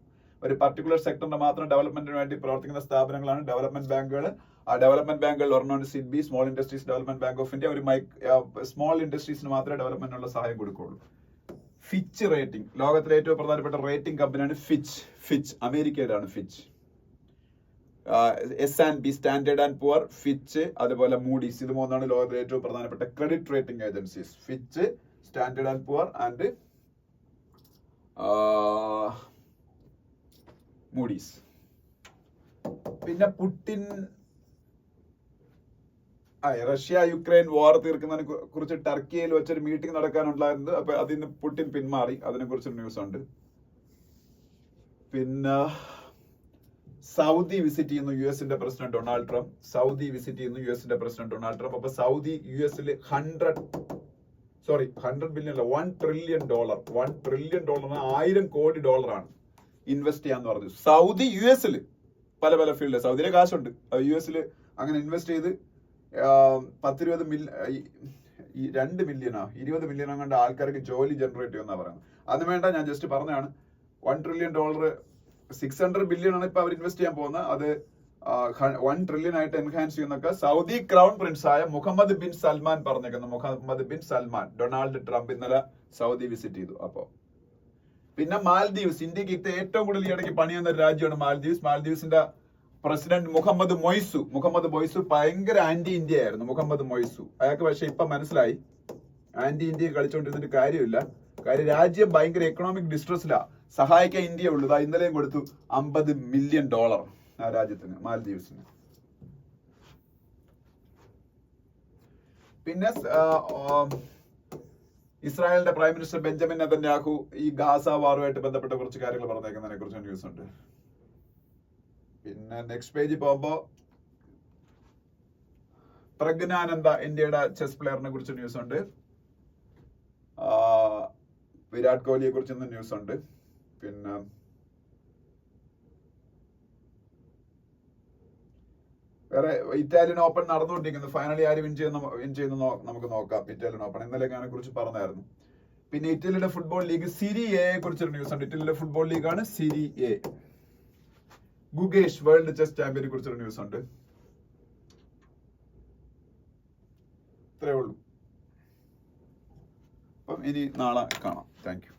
ഒരു പർട്ടിക്കുലർ സെക്ടറിന്റെ മാത്രം ഡെവലപ്മെന്റിന് വേണ്ടി പ്രവർത്തിക്കുന്ന സ്ഥാപനങ്ങളാണ് ഡെവലപ്മെന്റ് ബാങ്കുകൾ. ആ ഡെവലപ്മെന്റ് ബാങ്കുകൾ ഒരെണ്ണമാണ് SIDBI, small industries development bank of India. ഒരു സ്മോൾ ഇൻഡസ്ട്രീസിന് മാത്രമേ ഡെവലപ്മെന്റിനുള്ള സഹായം കൊടുക്കുകയുള്ളൂ. ഫിച്ച് റേറ്റിംഗ്, ലോകത്തിലെ ഏറ്റവും പ്രധാനപ്പെട്ട റേറ്റിംഗ് കമ്പനിയാണ് ഫിച്ച്. അമേരിക്കയിലാണ് Fitch. S&P, Standard and Poor, Fitch, അതുപോലെ മൂഡീസ്. ഇത് മൂന്നാണ് ലോകത്തിലെ ഏറ്റവും പ്രധാനപ്പെട്ട credit rating agencies. Fitch, Standard and Poor and Moody's. പിന്നെ പുടിൻ റഷ്യ യുക്രൈൻ വാർ തീർക്കുന്നതിനെ കുറിച്ച് ടർക്കിയിൽ വെച്ചൊരു മീറ്റിംഗ് നടക്കാനുണ്ടായിരുന്നത്. അപ്പൊ അതിന് പുടിൻ പിന്മാറി. അതിനെ കുറിച്ചൊരു ന്യൂസ് ഉണ്ട്. പിന്നെ സൗദി വിസിറ്റ് ചെയ്യുന്നു യുഎസിന്റെ president Donald Trump. Saudi visit ചെയ്യുന്നു യുഎസിന്റെ പ്രസിഡന്റ് ഡൊണാൾഡ് ട്രംപ്. അപ്പൊ സൗദി യുഎസിൽ $100 ബില്യൺ അല്ല, $1 ട്രില്യൺ $1 ട്രില്യൺ 1000 കോടി ഡോളറാണ് ഇൻവെസ്റ്റ് ചെയ്യാന്ന് പറഞ്ഞു. സൗദി യുഎസിൽ പല ഫീൽഡ്. സൗദിയിലെ കാശുണ്ട്, യുഎസിൽ അങ്ങനെ ഇൻവെസ്റ്റ് ചെയ്ത് 20 മില്യൺ അങ്ങാണ്ട് ആൾക്കാർക്ക് ജോലി ജനറേറ്റ് ചെയ്യുമെന്നാ പറയുന്നത്. അത് വേണ്ട, ഞാൻ ജസ്റ്റ് പറഞ്ഞാണ്. $1 ട്രില്യൺ 600 ബില്യൺ ആണ് ഇപ്പൊ അവർ ഇൻവെസ്റ്റ് ചെയ്യാൻ പോകുന്നത്. അത് 1 ട്രില്യൺ ആയിട്ട് എൻഹാൻസ് ചെയ്യുന്നൊക്കെ സൗദി ക്രൗൺ പ്രിൻസ് ആയ മുഹമ്മദ് ബിൻ സൽമാൻ പറഞ്ഞേക്കുന്നു. Muhammad bin Salman. Donald Trump ഇന്നലെ സൗദി വിസിറ്റ് ചെയ്തു. അപ്പോ പിന്നെ മാൽദീവ്സ്, ഇന്ത്യക്ക് ഏറ്റവും കൂടുതൽ ഈ ഇടയ്ക്ക് പണിയുന്ന ഒരു രാജ്യമാണ് മാൽദീവ്സ്. മാൽദീവ്സിന്റെ പ്രസിഡന്റ് മുഹമ്മദ് മൊയ്സു ഭയങ്കര ആന്റി ഇന്ത്യ ആയിരുന്നു. മുഹമ്മദ് മൊയ്സു അയാൾക്ക് പക്ഷെ ഇപ്പൊ മനസ്സിലായി ആന്റി ഇന്ത്യ കളിച്ചുകൊണ്ടിരുന്നിട്ട് കാര്യമില്ല. കാര്യം രാജ്യം ഭയങ്കര എക്കണോമിക് ഡിസ്ട്രസ്സിലാ. സഹായിക്കാൻ ഇന്ത്യ ഉള്ളൂ. ഇന്നലെയും കൊടുത്തു $50 മില്യൺ ആ രാജ്യത്തിന്, മാൽദീവ്സിന്. പിന്നെ ഇസ്രായേലിന്റെ പ്രൈം മിനിസ്റ്റർ ബെഞ്ചമിൻ നെതന്യാഹു ഈ ഗാസ വാറുമായിട്ട് ബന്ധപ്പെട്ട കുറച്ച് കാര്യങ്ങൾ പറഞ്ഞേക്കുന്നതിനെ കുറിച്ച് ന്യൂസ് ഉണ്ട്. പിന്നെ നെക്സ്റ്റ് പേജിൽ പോകുമ്പോ പ്രജ്ഞാനന്ദ, ഇന്ത്യയുടെ ചെസ് പ്ലെയറിനെ കുറിച്ച് ന്യൂസ് ഉണ്ട്. വിരാട് കോഹ്ലിയെ കുറിച്ച് ന്യൂസ് ഉണ്ട്. പിന്നെ വേറെ ഇറ്റാലിയൻ ഓപ്പൺ നടന്നുകൊണ്ടിരിക്കുന്നു. ഫൈനലി ആര് വിൻ ചെയ്യുന്നു നമുക്ക് നോക്കാം. ഇറ്റാലിയൻ ഓപ്പൺ ഇന്നലെ അതിനെ കുറിച്ച് പറഞ്ഞായിരുന്നു. പിന്നെ ഇറ്റലിയുടെ ഫുട്ബോൾ ലീഗ് സിരി എ കുറിച്ചൊരു ന്യൂസ് ഉണ്ട്. ഇറ്റലിയുടെ ഫുട്ബോൾ ലീഗാണ് Serie A. Gukesh world chess ചാമ്പ്യനെ കുറിച്ചൊരു ന്യൂസ് ഉണ്ട്. ഇത്രയേ ഉള്ളൂ. അപ്പം ഇനി നാളെ കാണാം. Thank U.